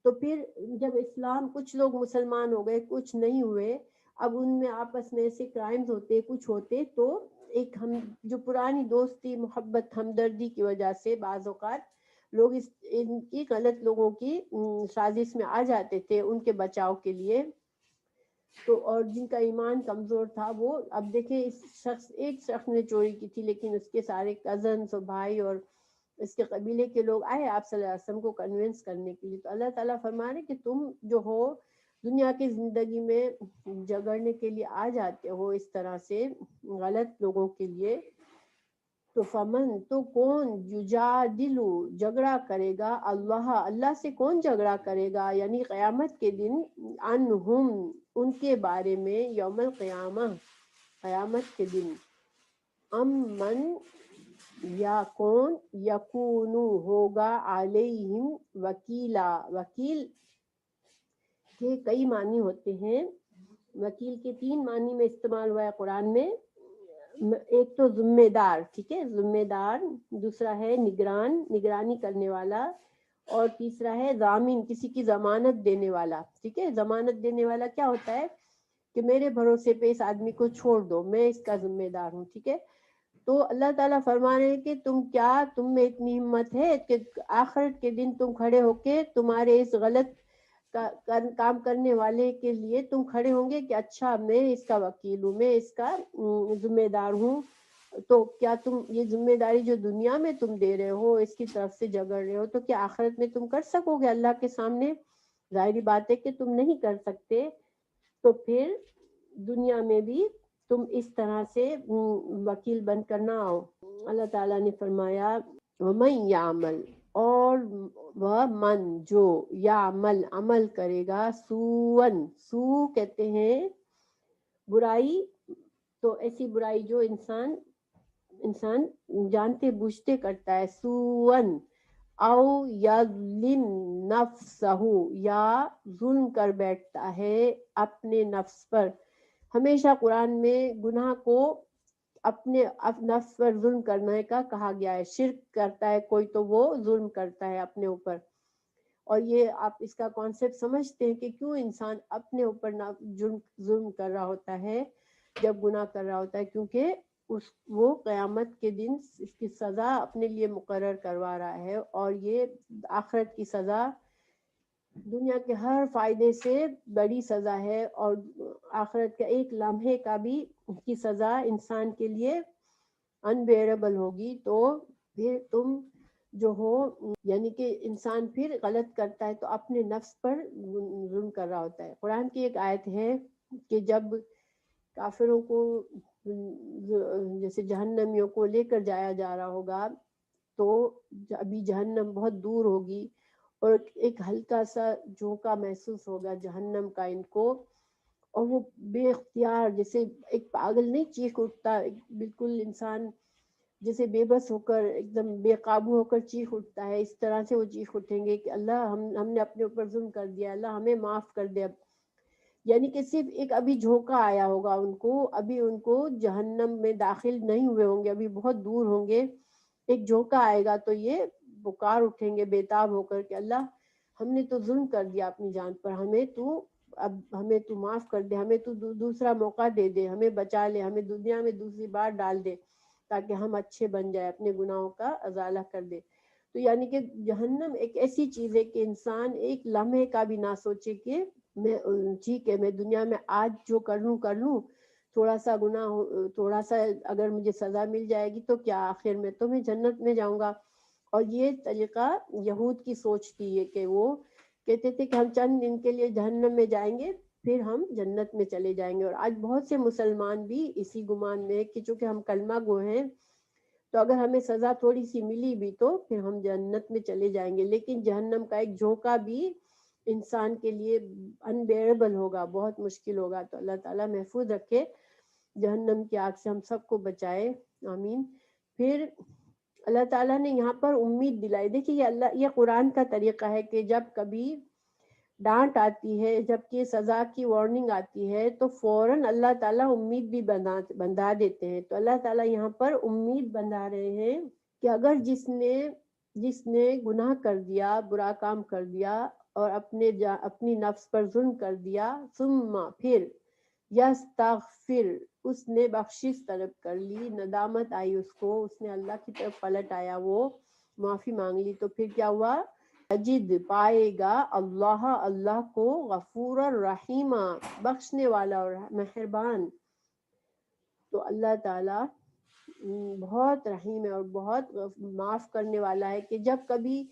تو پھر جب اسلام، کچھ لوگ مسلمان ہو گئے، کچھ نہیں ہوئے، اب ان میں آپس میں ایسے کرائمز ہوتے، کچھ ہوتے، تو ایک ہم جو پرانی دوستی، محبت، ہمدردی کی وجہ سے بعض اوقات لوگ ان کی غلط لوگوں کی سازش میں آ جاتے تھے ان کے بچاؤ کے لیے، تو اور جن کا ایمان کمزور تھا وہ، اب دیکھیں ایک شخص نے چوری کی تھی، لیکن اس کے سارے کزنس اور بھائی اور اس کے قبیلے کے لوگ آئے آپ صلی اللہ علیہ وسلم کو کنونس کرنے کے لیے، تو اللہ تعالیٰ فرما رہے کہ تم جو ہو دنیا کی زندگی میں جگڑنے کے لیے آ جاتے ہو اس طرح سے غلط لوگوں کے لیے، تو فمن تو کون یجادلو جھگڑا کرے گا، اللہ سے کون جھگڑا کرے گا، یعنی قیامت کے دن، عنہم ان کے بارے میں، یوم القیامہ قیامت کے دن، من یا کون یکونو ہوگا علیہم وکیلا، وکیل کے کئی معنی ہوتے ہیں، وکیل کے 3 معنی میں استعمال ہوا ہے قرآن میں، ایک تو ذمہ دار، ٹھیک ہے، ذمہ دار، دوسرا ہے نگرانی کرنے والا، اور تیسرا ہے ضامن، کسی کی ضمانت دینے والا، ٹھیک ہے، ضمانت دینے والا کیا ہوتا ہے کہ میرے بھروسے پہ اس آدمی کو چھوڑ دو، میں اس کا ذمہ دار ہوں، ٹھیک ہے، تو اللہ تعالیٰ فرما رہے ہیں کہ تم میں اتنی ہمت ہے کہ آخرت کے دن تم کھڑے ہو کے تمہارے اس غلط کام کرنے والے کے لیے تم کھڑے ہوں گے کہ اچھا میں اس کا وکیل ہوں، میں اس کا ذمہ دار ہوں، تو کیا تم یہ ذمہ داری جو دنیا میں تم دے رہے ہو، اس کی طرف سے جگڑ رہے ہو، تو کیا آخرت میں تم کر سکو گے اللہ کے سامنے؟ ظاہری بات ہے کہ تم نہیں کر سکتے، تو پھر دنیا میں بھی تم اس طرح سے وکیل بن کر نہ آؤ۔ اللہ تعالیٰ نے فرمایا وَمَن يَعْمَلْ، اور وہ من جو یعمل عمل کرے گا، سو کہتے ہیں برائی، تو ایسی برائی جو انسان جانتے بوجھتے کرتا ہے، سوئن او یظلم نفسہ، یا ظلم کر بیٹھتا ہے اپنے نفس پر، ہمیشہ قرآن میں گناہ کو اپنے نفس پر ظلم کرنے کا کہا گیا ہے، شرک کرتا ہے کوئی تو وہ ظلم کرتا ہے اپنے اوپر، اور یہ آپ اس کا کانسیپٹ سمجھتے ہیں کہ کیوں انسان اپنے اوپر ظلم کر رہا ہوتا ہے جب گناہ کر رہا ہوتا ہے، کیونکہ وہ قیامت کے دن اس کی سزا اپنے لیے مقرر کروا رہا ہے، اور یہ آخرت کی سزا دنیا کے ہر فائدے سے بڑی سزا ہے، اور آخرت کا ایک لمحے کا بھی کی سزا انسان کے لیے انبیئربل ہوگی، تو پھر تم جو ہو، یعنی کہ انسان پھر غلط کرتا ہے تو اپنے نفس پر ظلم کر رہا ہوتا ہے۔ قرآن کی ایک آیت ہے کہ جب کافروں کو جیسے جہنمیوں کو لے کر جایا جا رہا ہوگا، تو ابھی جہنم بہت دور ہوگی اور ایک ہلکا سا جھونکا محسوس ہوگا جہنم کا ان کو، اور وہ بے اختیار جیسے ایک پاگل نہیں چیخ اٹھتا، بالکل انسان جیسے بے بس ہو کر ایک دم بے قابو ہو کر چیخ اٹھتا ہے، اس طرح سے وہ چیخ اٹھیں گے کہ اللہ ہم نے اپنے اوپر ظلم کر دیا، اللہ ہمیں معاف کر دے اب۔ یعنی کہ صرف ایک ابھی جھونکا آیا ہوگا ان کو، ابھی ان کو جہنم میں داخل نہیں ہوئے ہوں گے، ابھی بہت دور ہوں گے، ایک جھونکا آئے گا تو یہ پکار اٹھیں گے بےتاب ہو کر کہ اللہ ہم نے تو ظلم کر دیا اپنی جان پر، ہمیں تو معاف کر دے، ہمیں تو دوسرا موقع دے دے، ہمیں بچا لے، ہمیں دنیا میں دوسری بار ڈال دے تاکہ ہم اچھے بن جائے، اپنے گناہوں کا ازالہ کر دے۔ تو یعنی کہ جہنم ایک ایسی چیز ہے کہ انسان ایک لمحے کا بھی نہ سوچے کہ میں ٹھیک ہے میں دنیا میں آج جو کر لوں، تھوڑا سا گناہ، تھوڑا سا اگر مجھے سزا مل جائے گی تو کیا، آخر میں تو میں جنت میں جاؤں گا۔ اور یہ طریقہ یہود کی سوچ تھی، یہ کہ وہ کہتے تھے کہ ہم چند دن کے لیے جہنم میں جائیں گے پھر ہم جنت میں چلے جائیں گے۔ اور آج بہت سے مسلمان بھی اسی گمان میں کہ چونکہ ہم کلمہ گو ہیں تو اگر ہمیں سزا تھوڑی سی ملی بھی تو پھر ہم جنت میں چلے جائیں گے، لیکن جہنم کا ایک جھونکا بھی انسان کے لیے انبیئربل ہوگا، بہت مشکل ہوگا۔ تو اللہ تعالیٰ محفوظ رکھے، جہنم کی آگ سے ہم سب کو بچائے، آمین۔ پھر اللہ تعالیٰ نے یہاں پر امید دلائی، دیکھیے یہ قرآن کا طریقہ ہے کہ جب کبھی ڈانٹ آتی ہے، جب کہ سزا کی وارننگ آتی ہے تو فوراً اللہ تعالیٰ امید بھی بندھا دیتے ہیں۔ تو اللہ تعالیٰ یہاں پر امید بندھا رہے ہیں کہ اگر جس نے گناہ کر دیا، برا کام کر دیا اور اپنی نفس پر ظلم کر دیا، ثم پھر یستغفر اس نے بخشش طلب کر لی، ندامت آئی اس نے اللہ کی طرف پلٹ آیا، وہ معافی مانگ لی، تو پھر کیا ہوا، اجد پائے گا اللہ کو غفور الرحیم بخشنے والا اور مہربان۔ تو اللہ تعالیٰ بہت رحیم ہے اور بہت معاف کرنے والا ہے کہ جب کبھی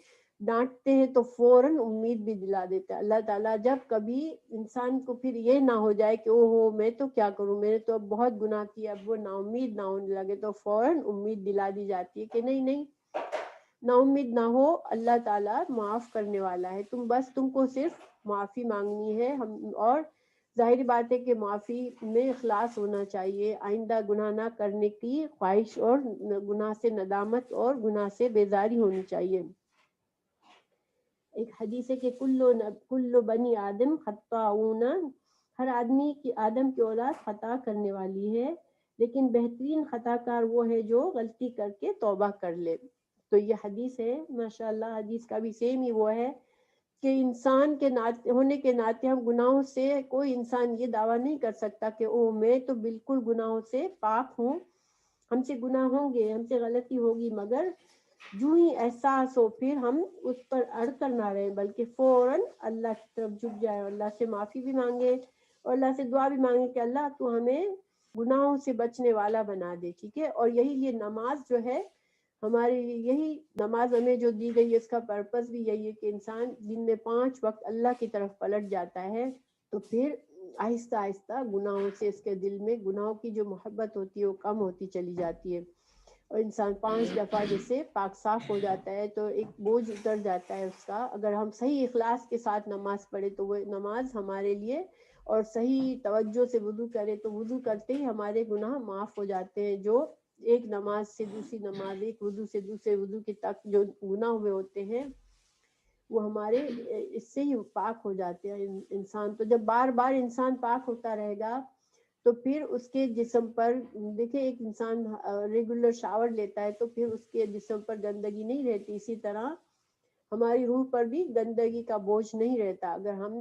ڈانٹتے ہیں تو فوراً امید بھی دلا دیتا ہے اللہ تعالیٰ۔ جب کبھی انسان کو پھر یہ نہ ہو جائے کہ او ہو میں تو کیا کروں، میں نے تو اب بہت گناہ کیا، اب وہ نا امید نہ ہونے لگے تو فوراً امید دلا دی جاتی ہے کہ نہیں نا امید نہ ہو، اللہ تعالیٰ معاف کرنے والا ہے، تم کو صرف معافی مانگنی ہے۔ اور ظاہر بات ہے کہ معافی میں اخلاص ہونا چاہیے، آئندہ گناہ نہ کرنے کی خواہش اور گناہ سے ندامت اور گناہ سے بیزاری ہونی چاہیے۔ ایک حدیث ہے کہ کل بنی آدم خطاؤون، ہر آدمی کی آدم کی اولاد خطا کرنے والی ہے، لیکن بہترین خطا کار وہ ہے جو غلطی کر کے توبہ کر لے۔ تو یہ حدیث ہے ماشاءاللہ، حدیث کا بھی سیم ہی وہ ہے کہ انسان کے ہونے کے ناطے ہم گناہوں سے، کوئی انسان یہ دعویٰ نہیں کر سکتا کہ او میں تو بالکل گناہوں سے پاک ہوں، ہم سے گناہ ہوں گے، ہم سے غلطی ہوگی، مگر جو ہی احساس ہو پھر ہم اس پر اڑ کر نہ رہے بلکہ فوراً اللہ کی طرف جھک جائے اور اللہ سے معافی بھی مانگے اور اللہ سے دعا بھی مانگے کہ اللہ تو ہمیں گناہوں سے بچنے والا بنا دے، ٹھیک ہے۔ اور یہی یہ نماز جو ہے ہمارے لیے، یہی نماز ہمیں جو دی گئی ہے اس کا پرپس بھی یہی ہے کہ انسان دن میں 5 وقت اللہ کی طرف پلٹ جاتا ہے تو پھر آہستہ آہستہ گناہوں سے اس کے دل میں گناہوں کی جو محبت ہوتی ہے وہ کم ہوتی چلی جاتی ہے، اور انسان 5 دفعہ جیسے پاک صاف ہو جاتا ہے تو ایک بوجھ اتر جاتا ہے اس کا۔ اگر ہم صحیح اخلاص کے ساتھ نماز پڑھے تو وہ نماز ہمارے لیے، اور صحیح توجہ سے وضو کرے تو وضو کرتے ہی ہمارے گناہ معاف ہو جاتے ہیں، جو ایک نماز سے دوسری نماز، ایک وضو سے دوسرے وضو کی تک جو گناہ ہوئے ہوتے ہیں وہ ہمارے اس سے ہی پاک ہو جاتے ہیں انسان۔ تو جب بار بار انسان پاک ہوتا رہے گا تو پھر اس کے جسم پر، دیکھیں ایک انسان ریگولر شاور لیتا ہے تو پھر اس کے جسم پر گندگی نہیں رہتی، اسی طرح ہماری روح پر بھی گندگی کا بوجھ نہیں رہتا اگر ہم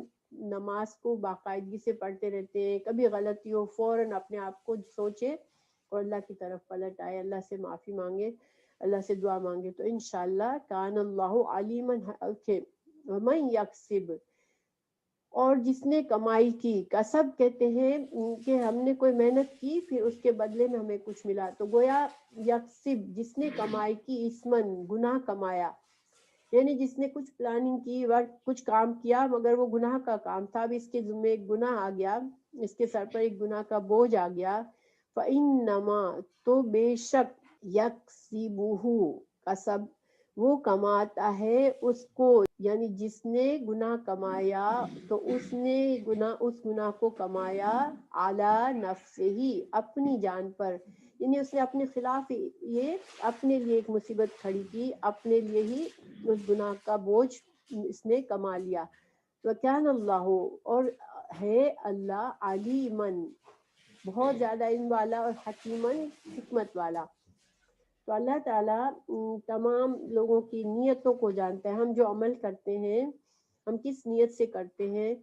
نماز کو باقاعدگی سے پڑھتے رہتے ہیں۔ کبھی غلطی ہو فوراً اپنے آپ کو سوچے اور اللہ کی طرف پلٹ آئے، اللہ سے معافی مانگے، اللہ سے دعا مانگے، تو انشاءاللہ کان اللہ علیما ومن یکسب، اور جس نے کمائی کی، کسب کہتے ہیں کہ ہم نے کوئی محنت کی پھر اس کے بدلے میں ہمیں کچھ ملا، تو گویا یکسب جس نے کمائی کی، اسمن گناہ کمایا، یعنی جس نے کچھ پلاننگ کی، کچھ کام کیا مگر وہ گناہ کا کام تھا، اب اس کے ذمہ ایک گناہ آ گیا، اس کے سر پر ایک گناہ کا بوجھ آ گیا، فَإِنَّمَا تو بے شک، یکسبہ کسب وہ کماتا ہے اس کو، یعنی جس نے گناہ کمایا تو اس نے اس گناہ کو کمایا اعلی نفسہ ہی، اپنی جان پر، یعنی اس نے اپنے خلاف یہ اپنے لیے ایک مصیبت کھڑی کی، اپنے لیے ہی اس گناہ کا بوجھ اس نے کما لیا۔ وَكَانَ اللَّهُ، اور ہے اللہ، علیمن، بہت زیادہ علم والا، اور حکیمن، حکمت والا۔ تو اللہ تعالیٰ تمام لوگوں کی نیتوں کو جانتا ہے، ہم جو عمل کرتے ہیں ہم کس نیت سے کرتے ہیں،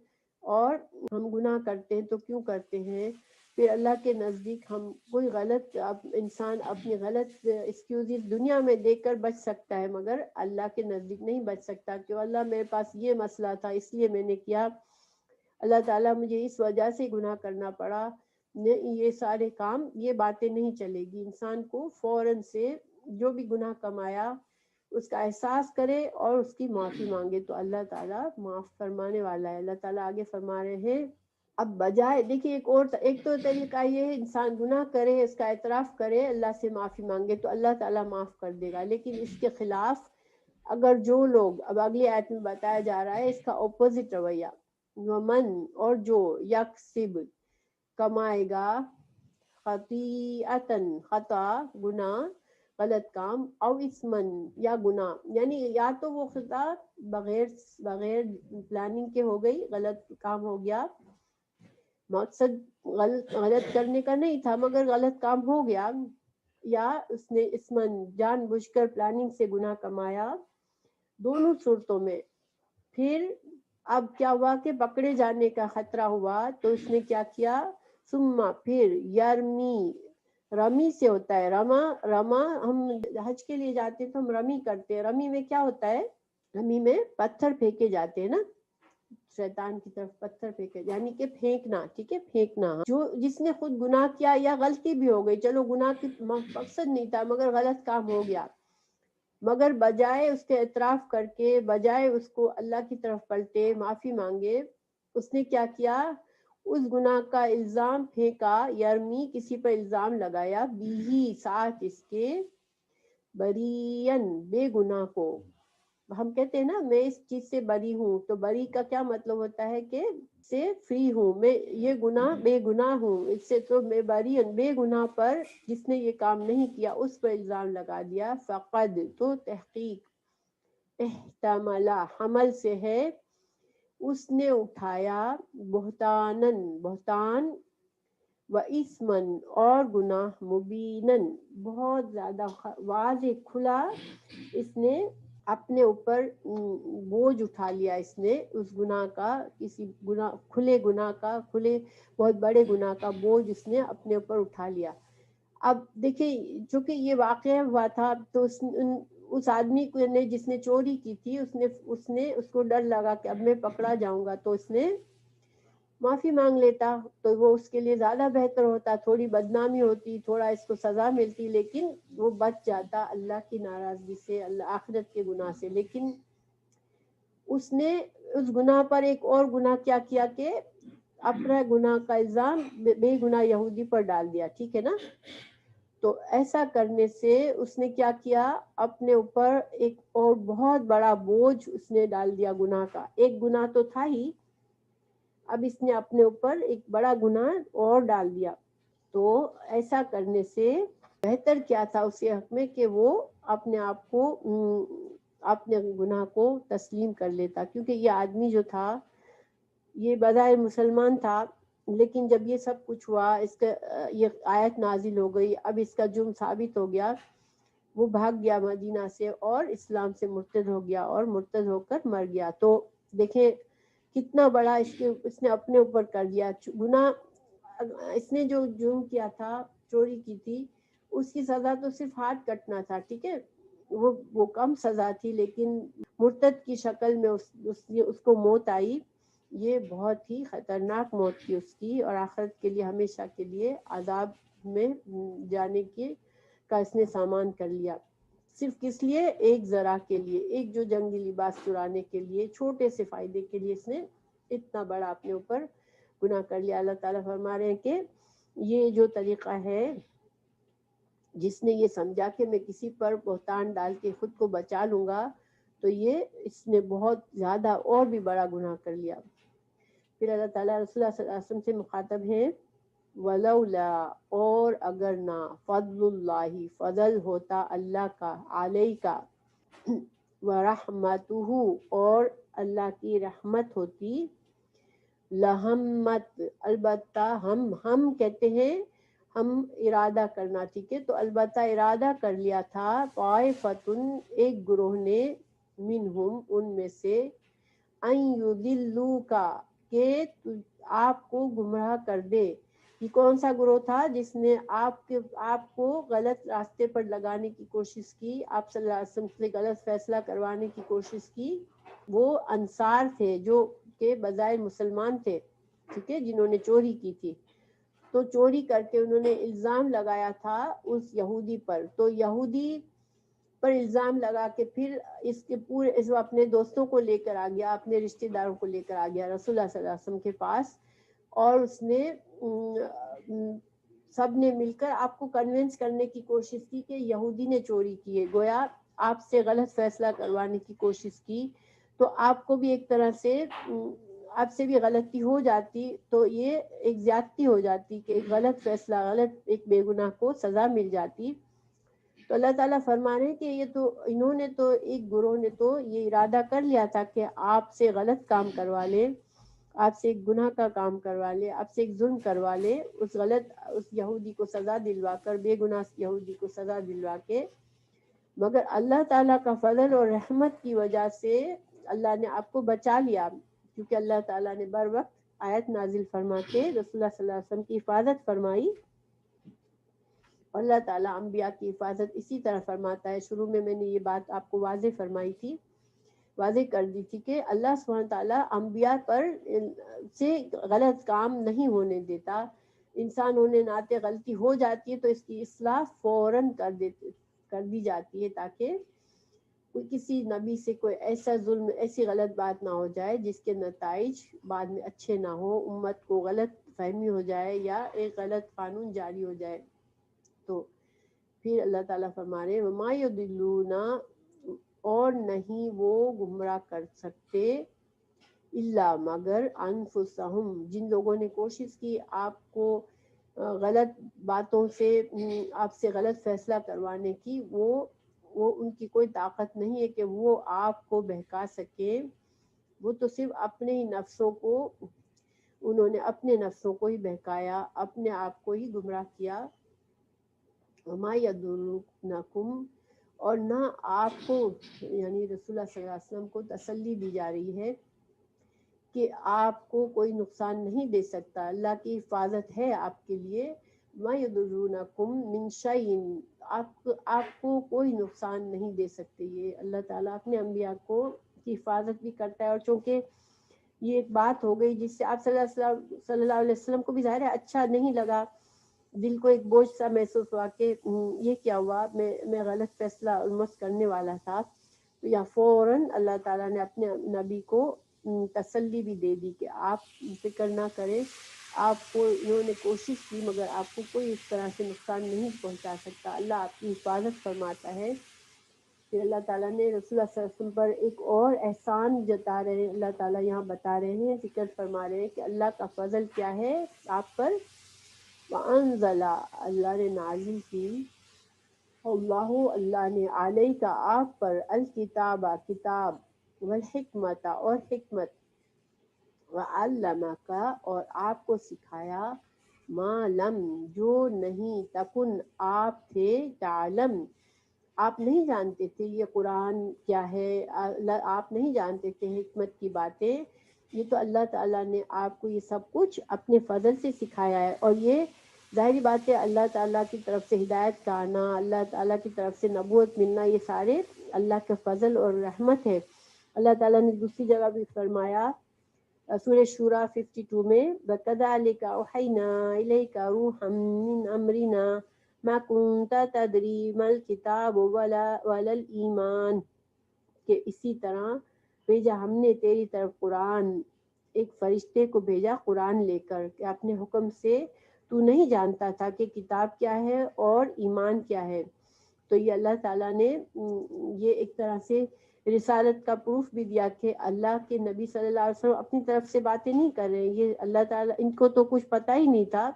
اور ہم گناہ کرتے ہیں تو کیوں کرتے ہیں۔ پھر اللہ کے نزدیک ہم کوئی غلط انسان اپنی غلط ایکسکیوزز دنیا میں دے کر بچ سکتا ہے، مگر اللہ کے نزدیک نہیں بچ سکتا کہ اللہ میرے پاس یہ مسئلہ تھا اس لیے میں نے کیا، اللہ تعالیٰ مجھے اس وجہ سے گناہ کرنا پڑا، یہ سارے کام، یہ باتیں نہیں چلے گی۔ انسان کو فوراً سے جو بھی گناہ کمایا اس کا احساس کرے اور اس کی معافی مانگے تو اللہ تعالیٰ معاف فرمانے والا ہے۔ اللہ تعالیٰ آگے فرما رہے ہیں، اب بجائے دیکھیے ایک تو طریقہ یہ ہے انسان گناہ کرے، اس کا اعتراف کرے، اللہ سے معافی مانگے تو اللہ تعالیٰ معاف کر دے گا، لیکن اس کے خلاف اگر جو لوگ، اب اگلی آیت میں بتایا جا رہا ہے اس کا اپوزٹ رویہ، ومن، اور جو یکسب، کمائے گا، خطیئتن، خطا، گناہ، غلط کام، او اسمن، یا گناہ، یعنی یا تو وہ خطا بغیر پلاننگ کے ہو گئی، غلط کام ہو گیا، مقصد غلط کرنے کا نہیں تھا مگر غلط کام ہو گیا، یا اس نے اسمن، جان بوجھ کر پلاننگ سے گناہ کمایا، دونوں صورتوں میں۔ پھر اب کیا ہوا کہ پکڑے جانے کا خطرہ ہوا تو اس نے کیا کیا، ثم، پھر، یرمی، رمی سے ہوتا ہے، رما ہم حج کے لیے جاتے ہیں تو ہم رمی کرتے ہیں، رمی میں کیا ہوتا ہے، رمی میں پتھر پھینکے جاتے ہیں نا، شیطان کی طرف پتھر پھینکے، یعنی کہ پھینکنا، ٹھیک ہے، پھینکنا، جو جس نے خود گناہ کیا یا غلطی بھی ہو گئی، چلو گناہ کی مقصد نہیں تھا مگر غلط کام ہو گیا، مگر بجائے اس کے اعتراف کر کے، بجائے اس کو اللہ کی طرف پلٹے معافی مانگے، اس نے کیا کیا، اس گناہ کا الزام پھینکا، یرمی، کسی پر الزام لگایا، بیہی، ساتھ اس کے، برین، بے گناہ کو۔ ہم کہتے ہیں نا میں اس چیز سے بری ہوں، تو بری کا کیا مطلب ہوتا ہے کہ سے فری ہوں، میں یہ گناہ بے گناہ ہوں، اس سے تو میں بری، بے گناہ پر جس نے یہ کام نہیں کیا اس پر الزام لگا دیا، فقد، تو تحقیق، احتمل، حمل سے ہے، اس نے اٹھایا، بہتانن، بہتان، و اسمن، اور گناہ، مبینن، بہت زیادہ واضح کھلا، اس نے اپنے اوپر بوجھ اٹھا لیا، اس نے اس گناہ کا، کسی گناہ، کھلے گناہ کا، کھلے بہت بڑے گناہ کا بوجھ اس نے اپنے اوپر اٹھا لیا۔ اب دیکھیں چونکہ یہ واقعہ ہوا تھا تو اس آدمی کو نے جس نے چوری کی تھی اس کو ڈر لگا کہ اب میں پکڑا جاؤں گا، تو اس نے معافی مانگ لیتا تو وہ اس کے لیے زیادہ بہتر ہوتا، تھوڑی بدنامی ہوتی، تھوڑا اس کو سزا ملتی، لیکن وہ بچ جاتا اللہ کی ناراضگی سے، اللہ آخرت کے گناہ سے۔ لیکن اس نے اس گناہ پر ایک اور گناہ کیا کیا کہ اپنا گناہ کا الزام بے گناہ یہودی پر ڈال دیا، ٹھیک ہے نا۔ تو ایسا کرنے سے اس نے کیا کیا، اپنے اوپر ایک اور بہت بڑا بوجھ اس نے ڈال دیا گناہ کا، ایک گناہ تو تھا ہی، اب اس نے اپنے اوپر ایک بڑا گناہ اور ڈال دیا۔ تو ایسا کرنے سے بہتر کیا تھا اس کے حق میں کہ وہ اپنے آپ کو اپنے گناہ کو تسلیم کر لیتا، کیونکہ یہ آدمی جو تھا یہ بظاہر مسلمان تھا، لیکن جب یہ سب کچھ ہوا، اس کا یہ آیت نازل ہو گئی، اب اس کا جرم ثابت ہو گیا، وہ بھاگ گیا مدینہ سے اور اسلام سے مرتد ہو گیا اور مرتد ہو کر مر گیا۔ تو دیکھیں کتنا بڑا اس نے اپنے اوپر کر دیا گناہ۔ اس نے جو جرم کیا تھا، چوری کی تھی، اس کی سزا تو صرف ہاتھ کٹنا تھا، ٹھیک ہے، وہ کم سزا تھی، لیکن مرتد کی شکل میں اس کو موت آئی، یہ بہت ہی خطرناک موت تھی اس کی، اور آخرت کے لیے ہمیشہ کے لیے عذاب میں جانے کا اس نے سامان کر لیا، صرف کس لیے، ایک ذرا کے لیے، ایک جو جنگی لباس چرانے کے لیے، چھوٹے سے فائدے کے لیے اس نے اتنا بڑا اپنے اوپر گناہ کر لیا۔ اللہ تعالیٰ فرما رہے ہیں کہ یہ جو طریقہ ہے جس نے یہ سمجھا کہ میں کسی پر بہتان ڈال کے خود کو بچا لوں گا تو اس نے بہت زیادہ اور بھی بڑا گناہ کر لیا۔ پھر اللہ تعالیٰ رسول اللہ صلی اللہ علیہ وسلم سے مخاطب ہیں، ولولا، اور اگر نہ، فضل اللہ، فضل ہوتا اللہ کا، علیہ کا، ورحمتہ، اور اللہ کی رحمت ہوتی، لہمت، البتہ ہم کہتے ہیں ہم ارادہ کرنا، ٹھیک ہے، تو البتہ ارادہ کر لیا تھا، طائفتن، ایک گروہ نے، منہم، ان میں سے، ان یضلوکا، کہ آپ کو گمراہ کر دے۔ یہ کون سا گروہ تھا جس نے آپ کو غلط راستے پر لگانے کی کوشش کی، آپ صلی اللہ علیہ وسلم سے غلط فیصلہ کروانے کی کوشش کی؟ وہ انصار تھے جو کہ بظاہر مسلمان تھے، ٹھیک ہے، جنہوں نے چوری کی تھی، تو چوری کر کے انہوں نے الزام لگایا تھا اس یہودی پر، تو یہودی پر الزام لگا کے پھر اس وہ اپنے دوستوں کو لے کر آ گیا، اپنے رشتہ داروں کو لے کر آ گیا رسول اللہ صلی اللہ علیہ وسلم کے پاس، اور اس نے سب نے مل کر آپ کو کنونس کرنے کی کوشش کی کہ یہودی نے چوری کی ہے، گویا آپ سے غلط فیصلہ کروانے کی کوشش کی، تو آپ کو بھی ایک طرح سے آپ سے بھی غلطی ہو جاتی، تو یہ ایک زیادتی ہو جاتی کہ ایک غلط فیصلہ، غلط ایک بے گناہ کو سزا مل جاتی۔ تو اللہ تعالیٰ فرما رہے ہیں کہ انہوں نے تو، ایک گروہ نے تو یہ ارادہ کر لیا تھا کہ آپ سے غلط کام کروا لے، آپ سے ایک گناہ کا کام کروا لے، آپ سے ایک ظلم کروا لے، اس یہودی کو سزا دلوا کر، بے گناہ یہودی کو سزا دلوا کے، مگر اللہ تعالیٰ کا فضل اور رحمت کی وجہ سے اللہ نے آپ کو بچا لیا، کیونکہ اللہ تعالیٰ نے بر وقت آیت نازل فرما کے رسول اللہ صلی اللہ علیہ وسلم کی حفاظت فرمائی۔ اللہ تعالیٰ انبیاء کی حفاظت اسی طرح فرماتا ہے۔ شروع میں نے یہ بات آپ کو واضح فرمائی تھی، واضح کر دی تھی کہ اللہ سبحانہ تعالیٰ انبیاء پر سے غلط کام نہیں ہونے دیتا، انسان ہونے ناطے غلطی ہو جاتی ہے تو اس کی اصلاح فوراً کر دی جاتی ہے، تاکہ کوئی کسی نبی سے کوئی ایسا ظلم، ایسی غلط بات نہ ہو جائے جس کے نتائج بعد میں اچھے نہ ہو، امت کو غلط فہمی ہو جائے یا ایک غلط قانون جاری ہو جائے۔ تو پھر اللہ تعالیٰ فرما رہے ہیں، وما یضلون، اور نہیں وہ گمراہ کر سکتے، الا، مگر، انفسہم، جن لوگوں نے کوشش کی آپ کو غلط باتوں سے، آپ سے غلط فیصلہ کروانے کی، وہ ان کی کوئی طاقت نہیں ہے کہ وہ آپ کو بہکا سکے، وہ تو صرف اپنے ہی نفسوں کو، انہوں نے اپنے نفسوں کو ہی بہکایا، اپنے آپ کو ہی گمراہ کیا۔ وما یدرونکم، اور نہ آپ کو، یعنی رسول اللہ صلی اللہ علیہ وسلم کو تسلی دی جا رہی ہے کہ آپ کو کوئی نقصان نہیں دے سکتا، اللہ کی حفاظت ہے آپ کے لیے۔ وما یدرونکم من شیء، آپ کو کوئی نقصان نہیں دے سکتے، یہ اللہ تعالیٰ اپنے انبیاء کو کی حفاظت بھی کرتا ہے، اور چونکہ یہ ایک بات ہو گئی جس سے آپ صلی اللہ علیہ وسلم کو بھی ظاہر ہے اچھا نہیں لگا، دل کو ایک بوجھ سا محسوس ہوا کہ یہ کیا ہوا، میں غلط فیصلہ آلموسٹ کرنے والا تھا، تو یا فوراً اللہ تعالیٰ نے اپنے نبی کو تسلی بھی دے دی کہ آپ فکر نہ کریں، آپ کو، انہوں نے کوشش کی مگر آپ کو کوئی اس طرح سے نقصان نہیں پہنچا سکتا، اللہ آپ کی حفاظت فرماتا ہے۔ پھر اللہ تعالیٰ نے رسول اللہ صلی اللہ علیہ وسلم پر ایک اور احسان جتا رہے ہیں، اللہ تعالیٰ یہاں بتا رہے ہیں، ذکر فرما رہے ہیں کہ اللہ کا فضل کیا ہے آپ پر، وَأَنزَلَ، اللہ نے نازل کی، اللہ نے، علیہ کا، آپ پر، الکتاب، کتاب، والحکمت، اور حکمت، وعلمک، اور آپ کو سکھایا، ما لم، جو نہیں، تکن، آپ تھے، تعلم، آپ نہیں جانتے تھے یہ قرآن کیا ہے، آپ نہیں جانتے تھے حکمت کی باتیں، یہ تو اللہ تعالیٰ نے آپ کو یہ سب کچھ اپنے فضل سے سکھایا ہے، اور یہ ظاہری بات ہے اللہ تعالیٰ کی طرف سے ہدایت کا آنا، اللہ تعالیٰ کی طرف سے نبوت ملنا، یہ سارے اللہ کے فضل اور رحمت ہے۔ اللہ تعالیٰ نے دوسری جگہ بھی فرمایا سورہ شورى 52 میں، وَكَذَلِكَ أَوْحَيْنَا إِلَيْكَ رُوحًا مِّنْ أَمْرِنَا مَا كُنْتَ تَدْرِي مَا الْكِتَابُ وَلَا الْإِيمَانُ، کہ اسی طرح بھیجا ہم نے تیری طرف قرآن، ایک فرشتے کو بھیجا قرآن لے کر، کہ اپنے حکم سے تو نہیں جانتا تھا کہ کتاب کیا ہے اور ایمان کیا ہے۔ تو یہ اللہ تعالیٰ نے یہ ایک طرح سے رسالت کا پروف بھی دیا کہ اللہ کے نبی صلی اللہ علیہ وسلم اپنی طرف سے باتیں نہیں کر رہے ہیں، یہ اللہ تعالیٰ، ان کو تو کچھ پتہ ہی نہیں تھا،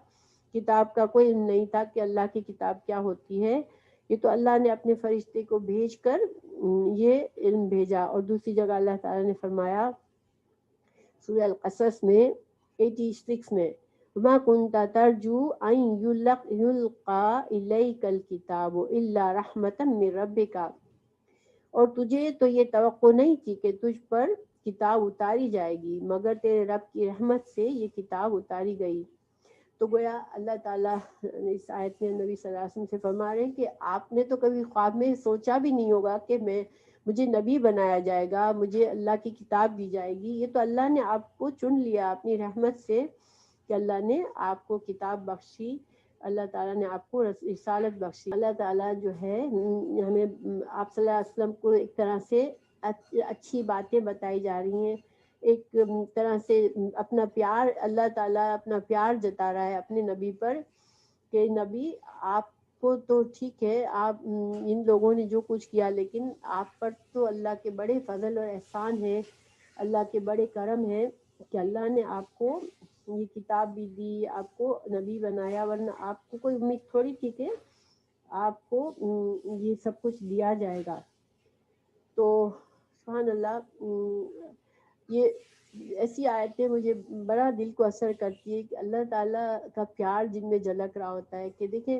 کتاب کا کوئی علم نہیں تھا کہ اللہ کی کتاب کیا ہوتی ہے، یہ تو اللہ نے اپنے فرشتے کو بھیج کر یہ علم بھیجا۔ اور دوسری جگہ اللہ تعالیٰ نے فرمایا سورہ القصص میں 86 میں، وَمَا كُنْتَ تَرْجُو أَن يُلْقَى إِلَيْكَ الْكِتَابُ إِلَّا رَحْمَةً مِّن رَبِّكَ، اور تجھے تو یہ توقع نہیں تھی کہ تجھ پر کتاب اتاری جائے گی مگر تیرے رب کی رحمت سے یہ کتاب اتاری گئی۔ تو گویا اللہ تعالیٰ اس آیت میں نبی صلی اللہ علیہ وسلم سے فرما رہے ہیں کہ آپ نے تو کبھی خواب میں سوچا بھی نہیں ہوگا کہ مجھے نبی بنایا جائے گا، مجھے اللہ کی کتاب دی جائے گی، یہ تو اللہ نے آپ کو چن لیا اپنی رحمت سے کہ اللہ نے آپ کو کتاب بخشی، اللہ تعالیٰ نے آپ کو رسالت بخشی۔ اللہ تعالیٰ جو ہے ہمیں آپ صلی اللہ علیہ وسلم کو ایک طرح سے اچھی باتیں بتائی جا رہی ہیں، ایک طرح سے اپنا پیار، اللہ تعالیٰ اپنا پیار جتا رہا ہے اپنے نبی پر کہ نبی آپ کو تو ٹھیک ہے، آپ ان لوگوں نے جو کچھ کیا، لیکن آپ پر تو اللہ کے بڑے فضل اور احسان ہے، اللہ کے بڑے کرم ہے کہ اللہ نے آپ کو یہ کتاب بھی دی، آپ کو نبی بنایا، ورنہ آپ کو کوئی امید تھوڑی تھی کہ آپ کو یہ سب کچھ دیا جائے گا۔ تو سبحان اللہ، یہ ایسی آیتیں مجھے بڑا دل کو اثر کرتی ہے کہ اللہ تعالیٰ کا پیار جن میں جھلک رہا ہوتا ہے کہ دیکھیں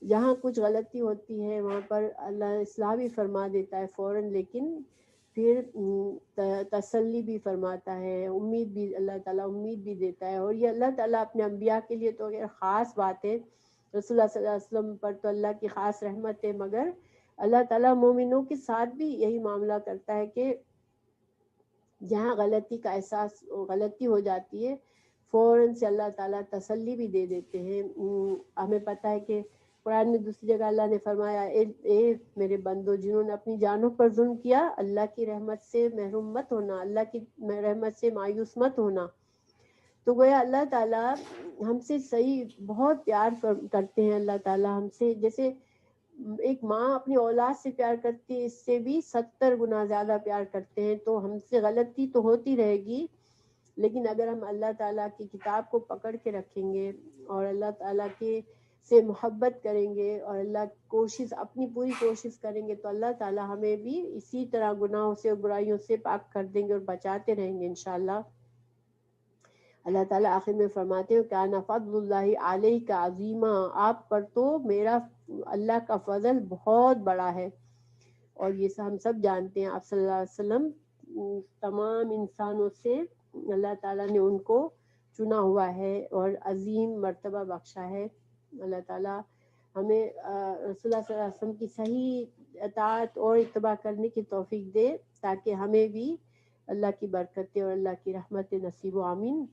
جہاں کچھ غلطی ہوتی ہے وہاں پر اللہ اصلاح بھی فرما دیتا ہے فوراً، لیکن پھر تسلی بھی فرماتا ہے، امید بھی، اللہ تعالیٰ امید بھی دیتا ہے۔ اور یہ اللہ تعالیٰ اپنے انبیاء کے لیے تو خاص بات ہے، رسول اللہ صلی اللہ علیہ وسلم پر تو اللہ کی خاص رحمت ہے، مگر اللہ تعالیٰ مومنوں کے ساتھ بھی یہی معاملہ کرتا ہے کہ جہاں غلطی کا احساس، غلطی ہو جاتی ہے، فوراً سے اللہ تعالیٰ تسلی بھی دے دیتے ہیں۔ ہمیں پتہ ہے کہ قرآن میں دوسری جگہ اللہ نے فرمایا، اے میرے بندو جنہوں نے اپنی جانوں پر ظلم کیا، اللہ کی رحمت سے محروم مت ہونا، اللہ کی رحمت سے مایوس مت ہونا۔ تو گویا اللہ تعالیٰ ہم سے صحیح بہت پیار کرتے ہیں، اللہ تعالیٰ ہم سے جیسے ایک ماں اپنی اولاد سے پیار کرتی ہے، اس سے بھی 70 گنا زیادہ پیار کرتے ہیں۔ تو ہم سے غلطی تو ہوتی رہے گی، لیکن اگر ہم اللہ تعالیٰ کی کتاب کو پکڑ کے رکھیں گے اور اللہ تعالیٰ کے سے محبت کریں گے اور اللہ کوشش، اپنی پوری کوشش کریں گے، تو اللہ تعالیٰ ہمیں بھی اسی طرح گناہوں سے اور برائیوں سے پاک کر دیں گے اور بچاتے رہیں گے انشاءاللہ۔ اللہ تعالیٰ آخر میں فرماتے ہیں کان فضل اللہ علیہ کا عظیمہ، آپ پر تو میرا اللہ کا فضل بہت بڑا ہے۔ اور یہ ہم سب جانتے ہیں، آپ صلی اللہ علیہ وسلم تمام انسانوں سے اللہ تعالیٰ نے ان کو چنا ہوا ہے اور عظیم مرتبہ بخشا ہے۔ اللہ تعالیٰ ہمیں رسول اللہ صلی اللہ علیہ وسلم کی صحیح اطاعت اور اتباع کرنے کی توفیق دے تاکہ ہمیں بھی اللہ کی برکتیں اور اللہ کی رحمت نصیب و آمین۔